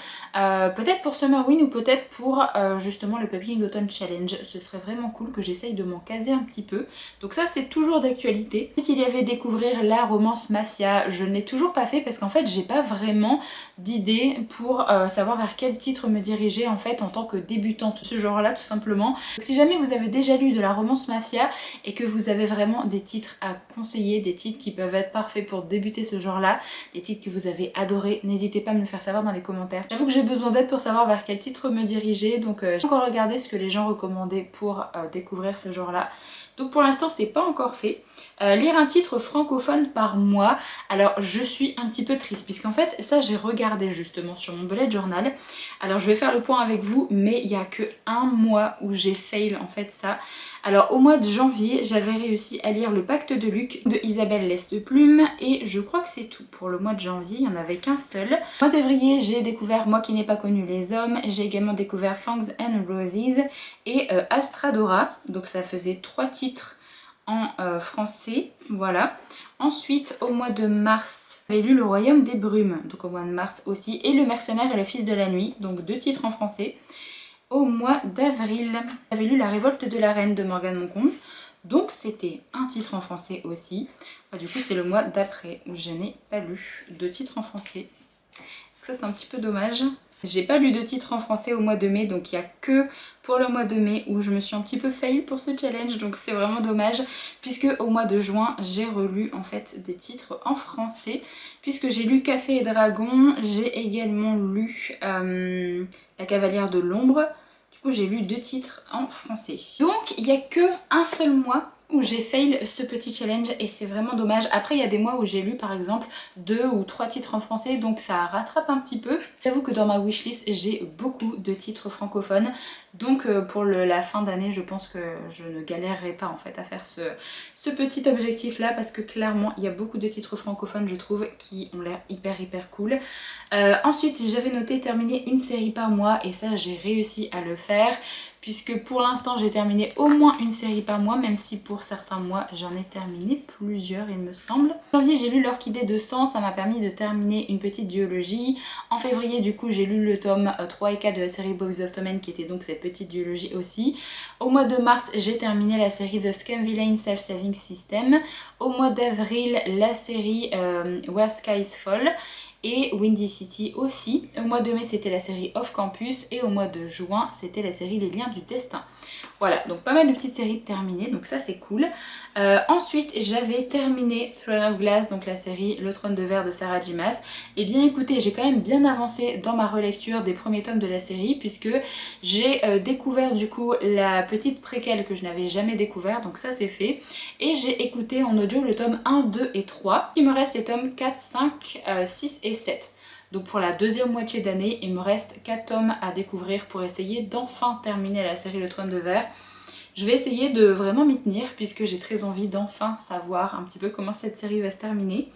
peut-être pour Summerwin ou peut-être pour justement le Pumpkin Autumn Challenge, ce serait vraiment cool que j'essaye de m'en caser un petit peu. Donc ça c'est toujours d'actualité. Ensuite il y avait découvrir la romance mafia, je ne l'ai toujours pas fait parce qu'en fait j'ai pas vraiment d'idée pour savoir vers quel titre me diriger en fait en tant que débutante ce genre là tout simplement. Donc si jamais vous avez déjà lu de la romance mafia et que vous avez vraiment des titres à conseiller, des titres qui peuvent être parfaits pour débuter ce genre là, des titres que vous avez adorés, n'hésitez pas à me le faire savoir dans les commentaires. J'avoue que j'ai besoin d'aide pour savoir vers quel titre me diriger donc j'ai encore regardé ce que les gens recommandaient pour découvrir ce genre là. Donc pour l'instant c'est pas encore fait. Lire un titre francophone par mois, alors je suis un petit peu triste puisqu'en fait ça j'ai regardé justement sur mon bullet journal. Alors je vais faire le point avec vous mais il n'y a que un mois où j'ai fail en fait ça. Alors au mois de janvier j'avais réussi à lire Le Pacte de Luc de Isabelle Leste-Plume et je crois que c'est tout pour le mois de janvier, il n'y en avait qu'un seul. Au mois de février j'ai découvert Moi qui n'ai pas connu les hommes, j'ai également découvert Fangs and Roses et Astradora, donc ça faisait 3 titres en français, voilà. Ensuite au mois de mars j'avais lu Le Royaume des Brumes, donc au mois de mars aussi, et Le Mercenaire et le Fils de la Nuit, donc 2 titres en français. Au mois d'avril, j'avais lu La Révolte de la Reine de Morgane Moncombe, donc c'était un titre en français aussi. Du coup c'est le mois d'après où je n'ai pas lu 2 titres en français. Donc ça c'est un petit peu dommage. J'ai pas lu de titre en français au mois de mai, donc il n'y a que pour le mois de mai où je me suis un petit peu fail pour ce challenge, donc c'est vraiment dommage puisque au mois de juin j'ai relu en fait des titres en français puisque j'ai lu Café et Dragon, j'ai également lu La Cavalière de l'Ombre. Du coup j'ai lu 2 titres en français. Donc il n'y a que un seul mois où j'ai fail ce petit challenge et c'est vraiment dommage. Après il y a des mois où j'ai lu par exemple 2 ou 3 titres en français donc ça rattrape un petit peu. J'avoue que dans ma wishlist j'ai beaucoup de titres francophones donc pour la fin d'année je pense que je ne galérerai pas en fait à faire ce petit objectif là parce que clairement il y a beaucoup de titres francophones je trouve qui ont l'air hyper cool. Ensuite j'avais noté terminer une série par mois et ça j'ai réussi à le faire puisque pour l'instant j'ai terminé au moins une série par mois, même si pour certains mois j'en ai terminé plusieurs il me semble. En janvier j'ai lu L'Orchidée de sang, ça m'a permis de terminer une petite duologie. En février du coup j'ai lu le tome 3 et 4 de la série Boys of Tommen qui était donc cette petite duologie aussi. Au mois de mars j'ai terminé la série The Scum Villain Self-Saving System. Au mois d'avril la série Where Skies Fall et Windy City aussi. Au mois de mai c'était la série Off Campus et au mois de juin c'était la série Les Liens du Destin. Voilà, donc pas mal de petites séries terminées, donc ça c'est cool. Ensuite j'avais terminé Throne of Glass, donc la série Le Trône de Verre de Sarah J. Maas. Et bien écoutez, j'ai quand même bien avancé dans ma relecture des premiers tomes de la série puisque j'ai découvert du coup la petite préquelle que je n'avais jamais découvert, donc ça c'est fait. Et j'ai écouté en audio le tome 1, 2 et 3. Il me reste les tomes 4, 5, 6 et 7. Donc pour la deuxième moitié d'année, il me reste 4 tomes à découvrir pour essayer d'enfin terminer la série Le Trône de Verre. Je vais essayer de vraiment m'y tenir puisque j'ai très envie d'enfin savoir un petit peu comment cette série va se terminer.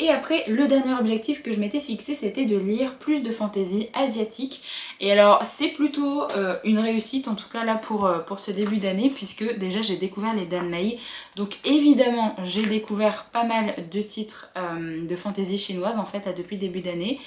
Et après, le dernier objectif que je m'étais fixé, c'était de lire plus de fantaisie asiatique. Et alors, c'est plutôt une réussite, en tout cas là pour ce début d'année, puisque déjà j'ai découvert les Danmei. Donc évidemment, j'ai découvert pas mal de titres de fantaisie chinoise en fait là, depuis le début d'année.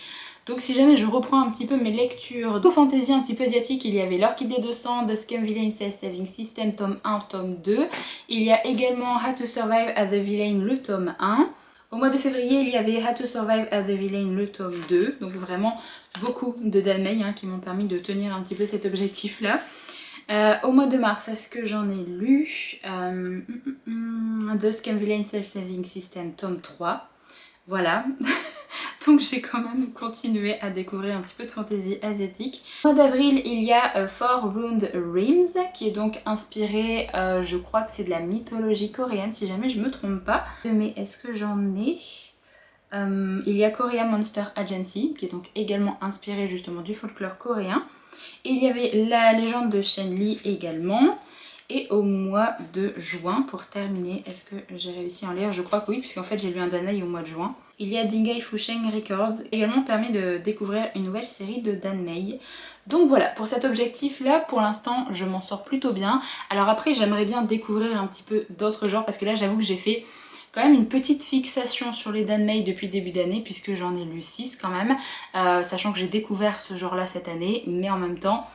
Donc si jamais je reprends un petit peu mes lectures de fantasy un petit peu asiatique, il y avait L'Orchidée de sang de Scum Villain Self-Saving System tome 1, tome 2. Il y a également How to Survive at the Villain le tome 1. Au mois de février, il y avait How to Survive at the Villain le tome 2. Donc vraiment beaucoup de Danmei qui m'ont permis de tenir un petit peu cet objectif-là. Au mois de mars, est-ce que j'en ai lu The Scum Villain Self-Saving System tome 3. Voilà. Donc j'ai quand même continué à découvrir un petit peu de fantaisie asiatique. Au mois d'avril, il y a Four Rune Realms qui est donc inspiré, je crois que c'est de la mythologie coréenne si jamais je me trompe pas. Mais est-ce que j'en ai il y a Korea Monster Agency qui est donc également inspiré justement du folklore coréen. Il y avait La légende de Shen Li également. Et au mois de juin, pour terminer, est-ce que j'ai réussi à en lire? Je crois que oui, puisqu'en fait j'ai lu un Danmei au mois de juin. Il y a Dingai Fusheng Records, également permis de découvrir une nouvelle série de Danmei. Donc voilà, pour cet objectif-là, pour l'instant, je m'en sors plutôt bien. Alors après, j'aimerais bien découvrir un petit peu d'autres genres, parce que là, j'avoue que j'ai fait quand même une petite fixation sur les Danmei depuis le début d'année, puisque j'en ai lu 6 quand même, sachant que j'ai découvert ce genre-là cette année, mais en même temps...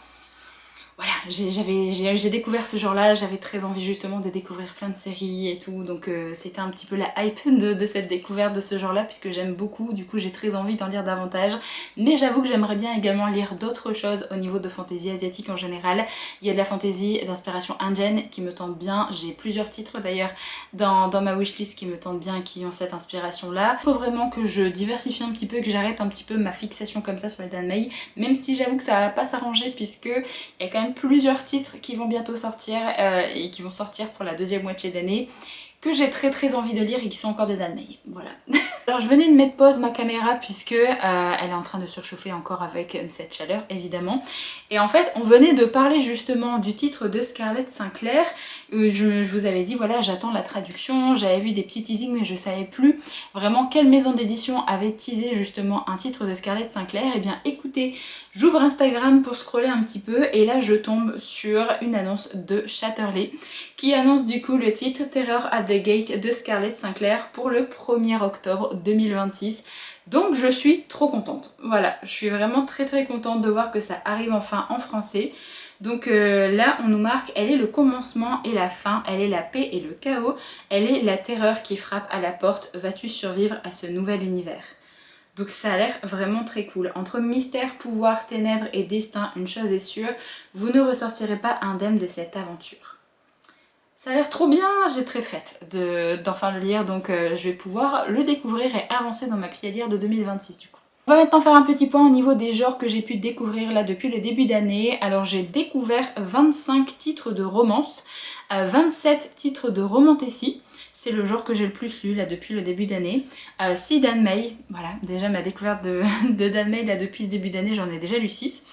Voilà, j'ai découvert ce genre-là, j'avais très envie justement de découvrir plein de séries et tout, donc c'était un petit peu la hype de cette découverte de ce genre-là, puisque j'aime beaucoup, du coup j'ai très envie d'en lire davantage. Mais j'avoue que j'aimerais bien également lire d'autres choses au niveau de fantaisie asiatique en général. Il y a de la fantaisie d'inspiration indienne qui me tente bien, j'ai plusieurs titres d'ailleurs dans ma wishlist qui me tentent bien, qui ont cette inspiration-là. Il faut vraiment que je diversifie un petit peu, que j'arrête un petit peu ma fixation comme ça sur les Danmei, même si j'avoue que ça va pas s'arranger, puisque il y a quand même plusieurs titres qui vont bientôt sortir et qui vont sortir pour la deuxième moitié d'année que j'ai très envie de lire et qui sont encore de Danmei. Voilà. Alors je venais de mettre pause ma caméra puisque elle est en train de surchauffer encore avec cette chaleur évidemment. Et en fait on venait de parler justement du titre de Scarlett Sinclair. Je vous avais dit voilà, j'attends la traduction, j'avais vu des petits teasings mais je savais plus vraiment quelle maison d'édition avait teasé justement un titre de Scarlett Sinclair. Et bien écoutez, j'ouvre Instagram pour scroller un petit peu et là je tombe sur une annonce de Chatterley qui annonce du coup le titre Terror at the Gate de Scarlett Sinclair pour le 1er octobre 2026. Donc je suis trop contente. Voilà, je suis vraiment très contente de voir que ça arrive enfin en français. Donc là on nous marque, elle est le commencement et la fin, elle est la paix et le chaos, elle est la terreur qui frappe à la porte, vas-tu survivre à ce nouvel univers? Donc ça a l'air vraiment très cool. Entre mystère, pouvoir, ténèbres et destin, une chose est sûre, vous ne ressortirez pas indemne de cette aventure. Ça a l'air trop bien, j'ai très hâte d'enfin le lire, donc je vais pouvoir le découvrir et avancer dans ma pile à lire de 2026 du coup. On va maintenant faire un petit point au niveau des genres que j'ai pu découvrir là depuis le début d'année. Alors j'ai découvert 25 titres de romance, 27 titres de romantasy. C'est le genre que j'ai le plus lu là depuis le début d'année. 6 Danmei, voilà, déjà ma découverte de Danmei là depuis ce début d'année, j'en ai déjà lu 6.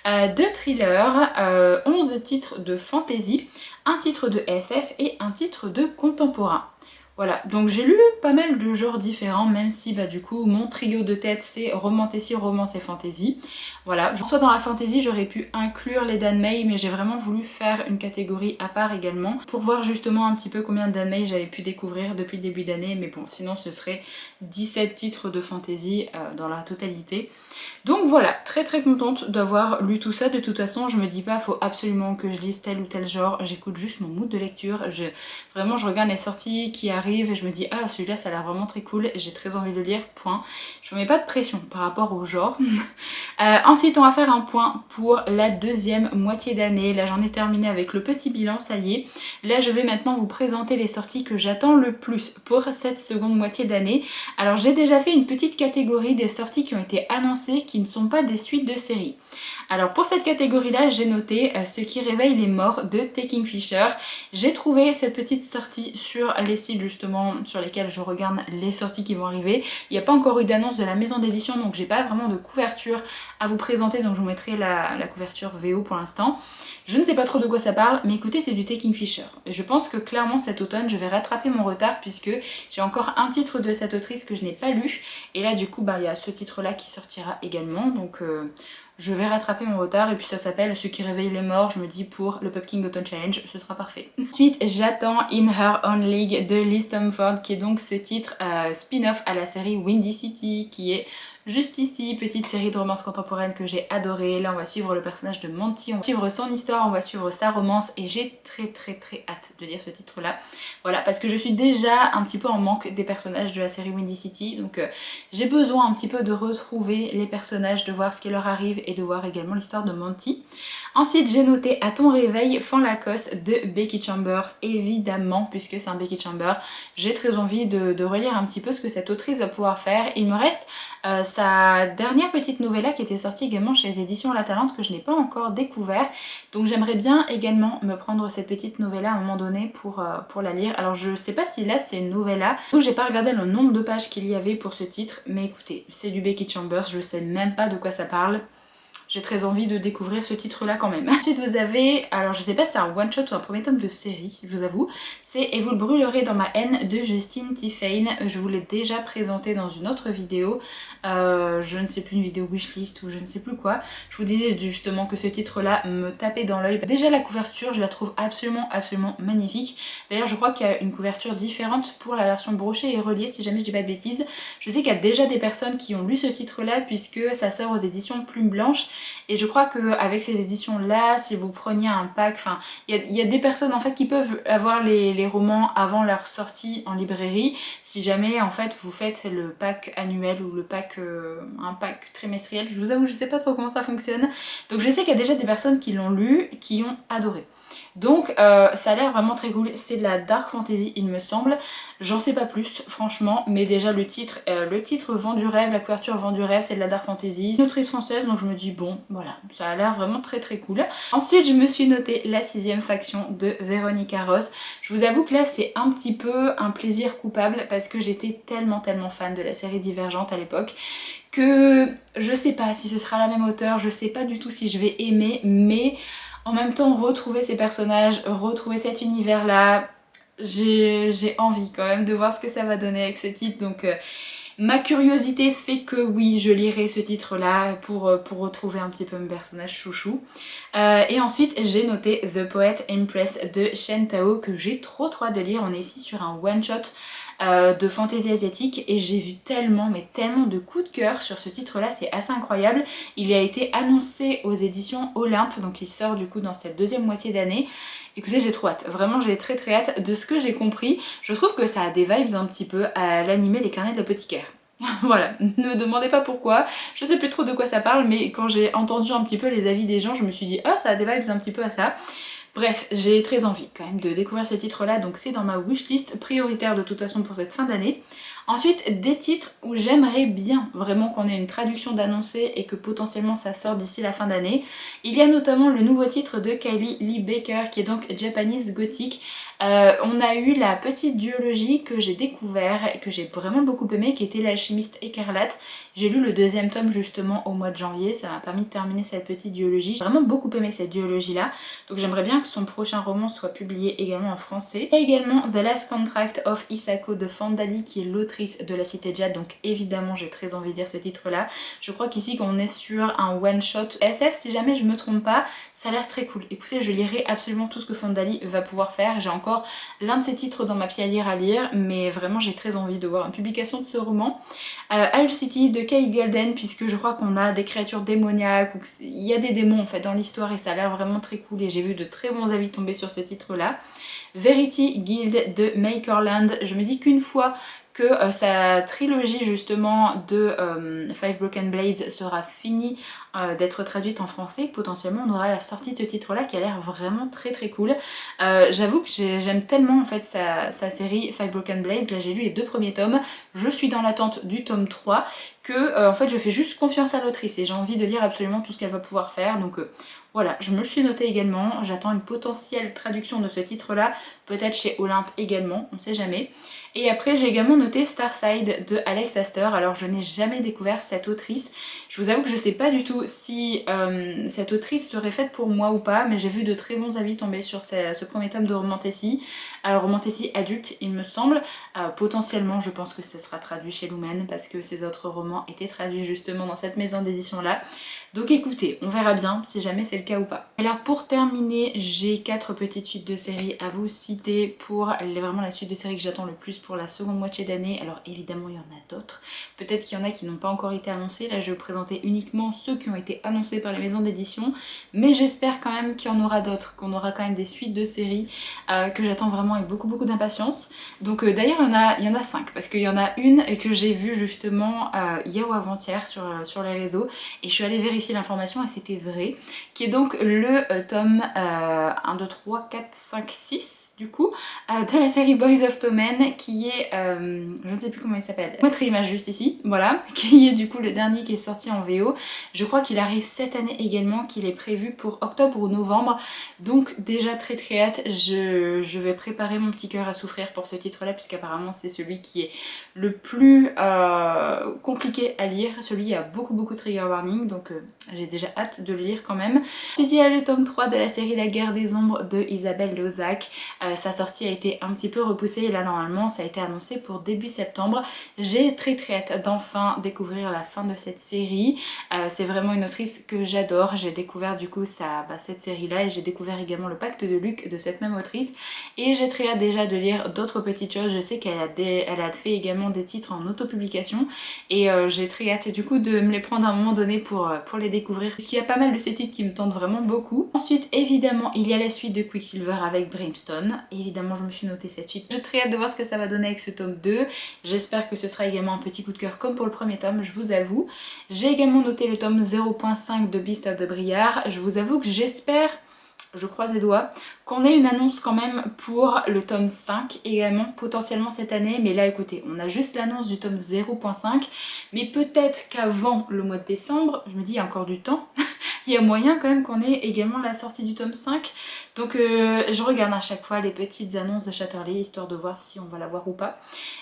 2 thrillers, 11 titres de fantasy, un titre de SF et un titre de contemporain. Voilà, donc j'ai lu pas mal de genres différents, même si bah du coup mon trio de tête c'est romantasy, romance et fantasy. Voilà, soit dans la fantasy j'aurais pu inclure les Danmei, mais j'ai vraiment voulu faire une catégorie à part également pour voir justement un petit peu combien de Danmei j'avais pu découvrir depuis le début d'année, mais bon sinon ce serait 17 titres de fantasy dans la totalité. Donc voilà, très contente d'avoir lu tout ça. De toute façon je me dis pas faut absolument que je lise tel ou tel genre, j'écoute juste mon mood de lecture, vraiment je regarde les sorties qui arrivent et je me dis ah celui-là ça a l'air vraiment très cool, j'ai très envie de le lire, point. Je me mets pas de pression par rapport au genre. Ensuite on va faire un point pour la deuxième moitié d'année. Là j'en ai terminé avec le petit bilan, ça y est. Là je vais maintenant vous présenter les sorties que j'attends le plus pour cette seconde moitié d'année. Alors j'ai déjà fait une petite catégorie des sorties qui ont été annoncées qui ne sont pas des suites de séries. Alors pour cette catégorie là j'ai noté Ce qui réveille les morts de Taking Fisher. J'ai trouvé cette petite sortie sur les sites justement sur lesquels je regarde les sorties qui vont arriver. Il n'y a pas encore eu d'annonce de la maison d'édition donc j'ai pas vraiment de couverture à vous présenter, donc je vous mettrai la couverture VO pour l'instant. Je ne sais pas trop de quoi ça parle, mais écoutez c'est du Taking Fisher. Et je pense que clairement cet automne je vais rattraper mon retard puisque j'ai encore un titre de cette autrice que je n'ai pas lu. Et là du coup bah, il y a ce titre là qui sortira également, donc je vais rattraper mon retard. Et puis ça s'appelle Ce qui réveille les morts, je me dis pour le Pumpkin Autumn Challenge ce sera parfait. Ensuite j'attends In Her Own League de Liz Tomford qui est donc ce titre spin-off à la série Windy City qui est Juste ici, petite série de romances contemporaines que j'ai adoré. Là on va suivre le personnage de Monty, on va suivre son histoire, on va suivre sa romance et j'ai très hâte de lire ce titre là. Voilà, parce que je suis déjà un petit peu en manque des personnages de la série Windy City, donc j'ai besoin un petit peu de retrouver les personnages, de voir ce qui leur arrive et de voir également l'histoire de Monty. Ensuite j'ai noté À ton réveil, Fan Lacoste de Becky Chambers, évidemment, puisque c'est un Becky Chambers. J'ai très envie de relire un petit peu ce que cette autrice va pouvoir faire. Il me reste sa dernière petite novella qui était sortie également chez les éditions La Talente que je n'ai pas encore découvert. Donc j'aimerais bien également me prendre cette petite novella à un moment donné pour la lire. Alors je sais pas si là c'est une novella. Donc j'ai pas regardé le nombre de pages qu'il y avait pour ce titre. Mais écoutez, c'est du Becky Chambers, je sais même pas de quoi ça parle. J'ai très envie de découvrir ce titre là quand même. Ensuite vous avez, alors je sais pas si c'est un one shot ou un premier tome de série, je vous avoue, c'est Et vous le brûlerez dans ma haine de Justine Tiffane. Je vous l'ai déjà présenté dans une autre vidéo, je ne sais plus, une vidéo wishlist ou je ne sais plus quoi. Je vous disais justement que ce titre là me tapait dans l'œil. Déjà la couverture je la trouve absolument magnifique. D'ailleurs je crois qu'il y a une couverture différente pour la version brochée et reliée si jamais je dis pas de bêtises. Je sais qu'il y a déjà des personnes qui ont lu ce titre là puisque ça sort aux éditions Plume Blanche. Et je crois qu'avec ces éditions là, si vous preniez un pack, enfin il y a des personnes en fait qui peuvent avoir les romans avant leur sortie en librairie, si jamais en fait vous faites le pack annuel ou le pack un pack trimestriel. Je vous avoue je sais pas trop comment ça fonctionne. Donc je sais qu'il y a déjà des personnes qui l'ont lu, qui ont adoré. Donc ça a l'air vraiment très cool, c'est de la dark fantasy il me semble, j'en sais pas plus franchement, mais déjà le titre vend du rêve, la couverture vend du rêve, c'est de la dark fantasy, une autrice française donc je me dis bon voilà, ça a l'air vraiment très cool. Ensuite je me suis noté La 6ème faction de Véronica Ross. Je vous avoue que là c'est un petit peu un plaisir coupable parce que j'étais tellement fan de la série Divergente à l'époque que je sais pas si ce sera la même auteure, je sais pas du tout si je vais aimer, mais en même temps retrouver ces personnages, retrouver cet univers là, j'ai envie quand même de voir ce que ça va donner avec ce titre. Donc ma curiosité fait que oui je lirai ce titre là pour retrouver un petit peu mes personnages chouchou. Et ensuite j'ai noté The Poet Empress de Shen Tao que j'ai trop hâte de lire. On est ici sur un one shot de fantaisie asiatique et j'ai vu tellement de coups de cœur sur ce titre là, c'est assez incroyable. Il a été annoncé aux éditions Olympe, donc il sort du coup dans cette deuxième moitié d'année. Écoutez j'ai trop hâte, vraiment j'ai très hâte. De ce que j'ai compris, je trouve que ça a des vibes un petit peu à l'animé Les Carnets de l'Apothicaire. Voilà, ne me demandez pas pourquoi, je sais plus trop de quoi ça parle, mais quand j'ai entendu un petit peu les avis des gens, je me suis dit ah ça a des vibes un petit peu à ça. Bref, j'ai très envie quand même de découvrir ce titre là, donc c'est dans ma wishlist prioritaire de toute façon pour cette fin d'année. Ensuite, des titres où j'aimerais bien vraiment qu'on ait une traduction d'annoncé et que potentiellement ça sort d'ici la fin d'année. Il y a notamment le nouveau titre de Kylie Lee Baker qui est donc Japanese Gothic. On a eu la petite duologie que j'ai découvert et que j'ai vraiment beaucoup aimé qui était L'Alchimiste Écarlate. J'ai lu le deuxième tome justement au mois de janvier, ça m'a permis de terminer cette petite duologie. J'ai vraiment beaucoup aimé cette duologie là, donc j'aimerais bien que son prochain roman soit publié également en français. Et également The Last Contract of Isako de Fandali qui est l'autrice de La Cité de Jade, donc évidemment j'ai très envie de lire ce titre là. Je crois qu'ici qu'on est sur un one shot SF si jamais je me trompe pas, ça a l'air très cool. Écoutez je lirai absolument tout ce que Fandali va pouvoir faire, j'ai encore l'un de ses titres dans ma pile à lire, mais vraiment j'ai très envie de voir une publication de ce roman. Owl City de Kate Golden, puisque je crois qu'on a des créatures démoniaques, ou il y a des démons en fait dans l'histoire et ça a l'air vraiment très cool et j'ai vu de très bons avis tomber sur ce titre là. Verity Guild de Makerland, je me dis qu'une fois que sa trilogie justement de Five Broken Blades sera finie d'être traduite en français, potentiellement on aura la sortie de ce titre là qui a l'air vraiment très cool. J'avoue que j'aime tellement en fait sa série Five Broken Blades, là j'ai lu les 2 premiers tomes, je suis dans l'attente du tome 3 que en fait je fais juste confiance à l'autrice et j'ai envie de lire absolument tout ce qu'elle va pouvoir faire, donc voilà, je me le suis noté également, j'attends une potentielle traduction de ce titre là, peut-être chez Olympe également, on sait jamais. Et après j'ai également noté Starside de Alex Astor. Alors je n'ai jamais découvert cette autrice, je vous avoue que je sais pas du tout si cette autrice serait faite pour moi ou pas, mais j'ai vu de très bons avis tomber sur ce premier tome de Romantasy, Romantasy adulte il me semble. Potentiellement je pense que ça sera traduit chez Lumen parce que ces autres romans étaient traduits justement dans cette maison d'édition là. Donc écoutez, on verra bien si jamais c'est le cas ou pas. Et alors pour terminer, j'ai 4 petites suites de séries à vous citer pour vraiment la suite de séries que j'attends le plus pour la seconde moitié d'année. année. Alors évidemment il y en a d'autres, peut-être qu'il y en a qui n'ont pas encore été annoncés. Là je vais vous présenter uniquement ceux qui ont été annoncés par les maisons d'édition, mais j'espère quand même qu'il y en aura d'autres, qu'on aura quand même des suites de séries que j'attends vraiment avec beaucoup d'impatience. Donc d'ailleurs il y en a 5, parce qu'il y en a une que j'ai vue justement hier ou avant-hier sur les réseaux, et je suis allée vérifier l'information et c'était vrai, qui est donc le tome 1, 2, 3, 4, 5, 6 du coup, de la série Boys of Tommen, qui est, je ne sais plus comment il s'appelle, je vais mettre l'image juste ici, voilà, qui est du coup le dernier qui est sorti en VO. Je crois qu'il arrive cette année également, qu'il est prévu pour octobre ou novembre, donc déjà très hâte. Je vais préparer mon petit cœur à souffrir pour ce titre là, puisqu'apparemment c'est celui qui est le plus compliqué à lire, celui qui a beaucoup de trigger warning, donc j'ai déjà hâte de le lire quand même. Ensuite il y a le tome 3 de la série La Guerre des Ombres de Isabelle Lozac. Sa sortie a été un petit peu repoussée et là normalement ça a été annoncé pour début septembre. J'ai très hâte d'enfin découvrir la fin de cette série. C'est vraiment une autrice que j'adore. J'ai découvert du coup cette série là, et j'ai découvert également le Pacte de Luc de cette même autrice, et j'ai très hâte déjà de lire d'autres petites choses. Je sais qu'elle a fait également des titres en autopublication, et j'ai très hâte du coup de me les prendre à un moment donné pour les découvrir, parce qu'il y a pas mal de ces titres qui me tentent vraiment beaucoup. Ensuite évidemment il y a la suite de Quicksilver avec Brimstone. Évidemment je me suis noté cette suite. J'ai très hâte de voir ce que ça va donner avec ce tome 2. J'espère que ce sera également un petit coup de cœur comme pour le premier tome, je vous avoue. J'ai également noté le tome 0.5 de Beast of the Briar. Je vous avoue que j'espère, je croise les doigts, qu'on ait une annonce quand même pour le tome 5 également, potentiellement cette année. Mais là écoutez, on a juste l'annonce du tome 0.5, mais peut-être qu'avant le mois de décembre, je me dis il y a encore du temps, il y a moyen quand même qu'on ait également la sortie du tome 5. Donc je regarde à chaque fois les petites annonces de Chatterley, histoire de voir si on va la voir ou pas.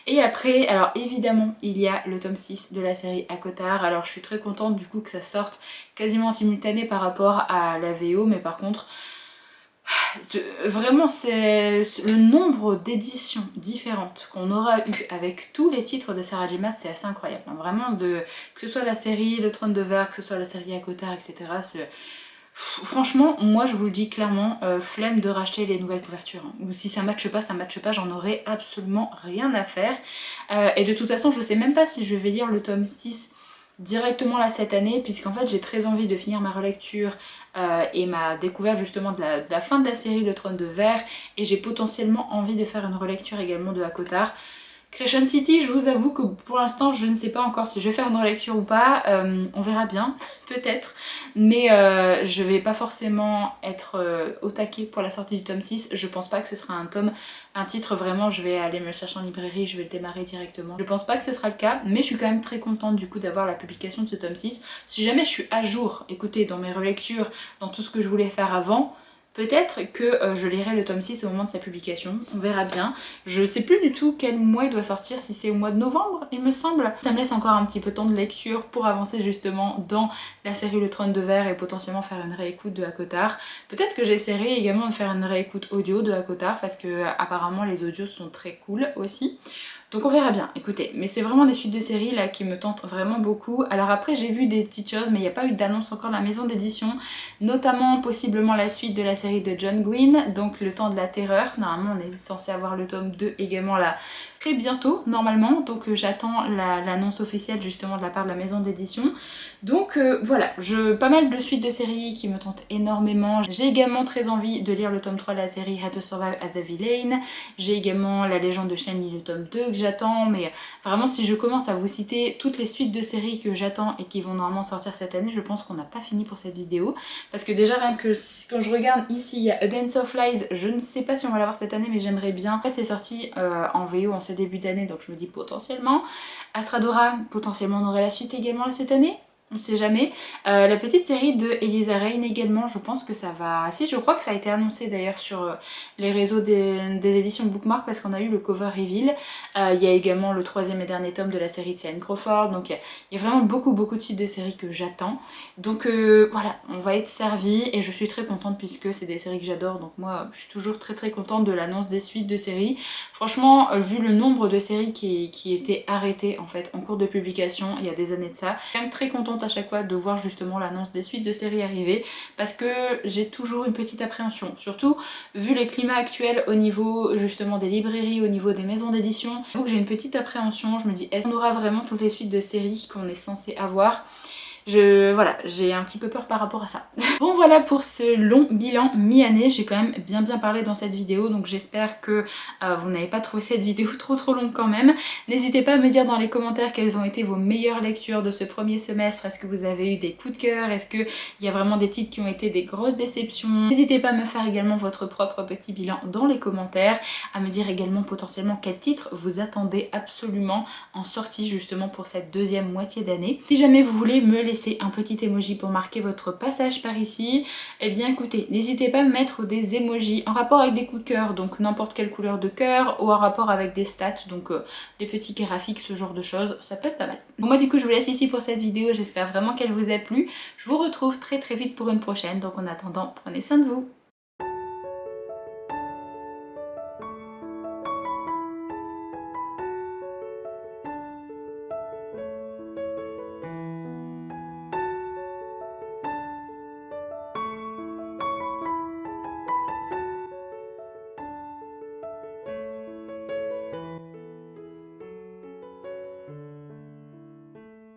Et après, alors évidemment, il y a le tome 6 de la série ACOTAR. Alors je suis très contente du coup que ça sorte quasiment en simultané par rapport à la VO, mais par contre, vraiment c'est le nombre d'éditions différentes qu'on aura eu avec tous les titres de Sarah J. Maas, c'est assez incroyable. Vraiment, que ce soit la série Le Trône de Verre, que ce soit la série ACOTAR, etc. Franchement, moi je vous le dis clairement, flemme de racheter les nouvelles couvertures. Ou si ça matche pas, j'en aurai absolument rien à faire. Et de toute façon, je sais même pas si je vais lire le tome 6 directement là cette année, puisqu'en fait j'ai très envie de finir ma relecture et ma découverte justement de la fin de la série Le Trône de Verre, et j'ai potentiellement envie de faire une relecture également de ACOTAR. Crescent City, je vous avoue que pour l'instant je ne sais pas encore si je vais faire une relecture ou pas, on verra bien, peut-être, mais je vais pas forcément être au taquet pour la sortie du tome 6, je pense pas que ce sera un titre vraiment, je vais aller me le chercher en librairie, je vais le démarrer directement. Je pense pas que ce sera le cas, mais je suis quand même très contente du coup d'avoir la publication de ce tome 6. Si jamais je suis à jour, écoutez, dans mes relectures, dans tout ce que je voulais faire avant, peut-être que je lirai le tome 6 au moment de sa publication, on verra bien. Je sais plus du tout quel mois il doit sortir, si c'est au mois de novembre il me semble. Ça me laisse encore un petit peu de temps de lecture pour avancer justement dans la série Le Trône de Verre et potentiellement faire une réécoute de ACOTAR. Peut-être que j'essaierai également de faire une réécoute audio de ACOTAR, parce que apparemment les audios sont très cool aussi. Donc on verra bien, écoutez, mais c'est vraiment des suites de séries là qui me tentent vraiment beaucoup. Alors après j'ai vu des petites choses, mais il n'y a pas eu d'annonce encore de la maison d'édition, notamment possiblement la suite de la série de John Gwynne, donc Le Temps de la Terreur. Normalement on est censé avoir le tome 2 également là très bientôt normalement, donc j'attends l'annonce officielle justement de la part de la maison d'édition. Donc voilà, pas mal de suites de séries qui me tentent énormément. J'ai également très envie de lire le tome 3 de la série How to Survive at the Villain. J'ai également La Légende de Shenley le tome 2 que j'attends, mais vraiment si je commence à vous citer toutes les suites de séries que j'attends et qui vont normalement sortir cette année, je pense qu'on n'a pas fini pour cette vidéo. Parce que déjà rien que quand je regarde ici, il y a A Dance of Lies, je ne sais pas si on va l'avoir cette année, mais j'aimerais bien. En fait c'est sorti en VO en ce début d'année, donc je me dis potentiellement. Astradora, potentiellement on aurait la suite également cette année. On ne sait jamais. La petite série de Eliza Reign également, je pense que ça va... Si, je crois que ça a été annoncé d'ailleurs sur les réseaux des éditions Bookmark, parce qu'on a eu le cover reveal. Il y a également le 3e et dernier tome de la série de C.N. Crawford, donc il y a vraiment beaucoup de suites de séries que j'attends. Donc voilà, on va être servi et je suis très contente puisque c'est des séries que j'adore, donc moi je suis toujours très contente de l'annonce des suites de séries. Franchement, vu le nombre de séries qui étaient arrêtées en fait en cours de publication il y a des années de ça, je suis quand même très contente contente à chaque fois de voir justement l'annonce des suites de séries arriver parce que j'ai toujours une petite appréhension, surtout vu les climats actuels au niveau justement des librairies, au niveau des maisons d'édition. Donc j'ai une petite appréhension, je me dis est-ce qu'on aura vraiment toutes les suites de séries qu'on est censé avoir? Voilà, j'ai un petit peu peur par rapport à ça. Bon voilà pour ce long bilan mi-année, j'ai quand même bien parlé dans cette vidéo, donc j'espère que vous n'avez pas trouvé cette vidéo trop longue quand même. N'hésitez pas à me dire dans les commentaires quelles ont été vos meilleures lectures de ce premier semestre, est-ce que vous avez eu des coups de cœur, est-ce qu'il y a vraiment des titres qui ont été des grosses déceptions. N'hésitez pas à me faire également votre propre petit bilan dans les commentaires, à me dire également potentiellement quel titre vous attendez absolument en sortie justement pour cette deuxième moitié d'année. Si jamais vous voulez me laisser un petit emoji pour marquer votre passage par ici, eh bien écoutez, n'hésitez pas à me mettre des emojis en rapport avec des coups de cœur, donc n'importe quelle couleur de cœur, ou en rapport avec des stats, donc des petits graphiques, ce genre de choses, ça peut être pas mal. Bon moi du coup je vous laisse ici pour cette vidéo, j'espère vraiment qu'elle vous a plu. Je vous retrouve très vite pour une prochaine, donc en attendant, prenez soin de vous.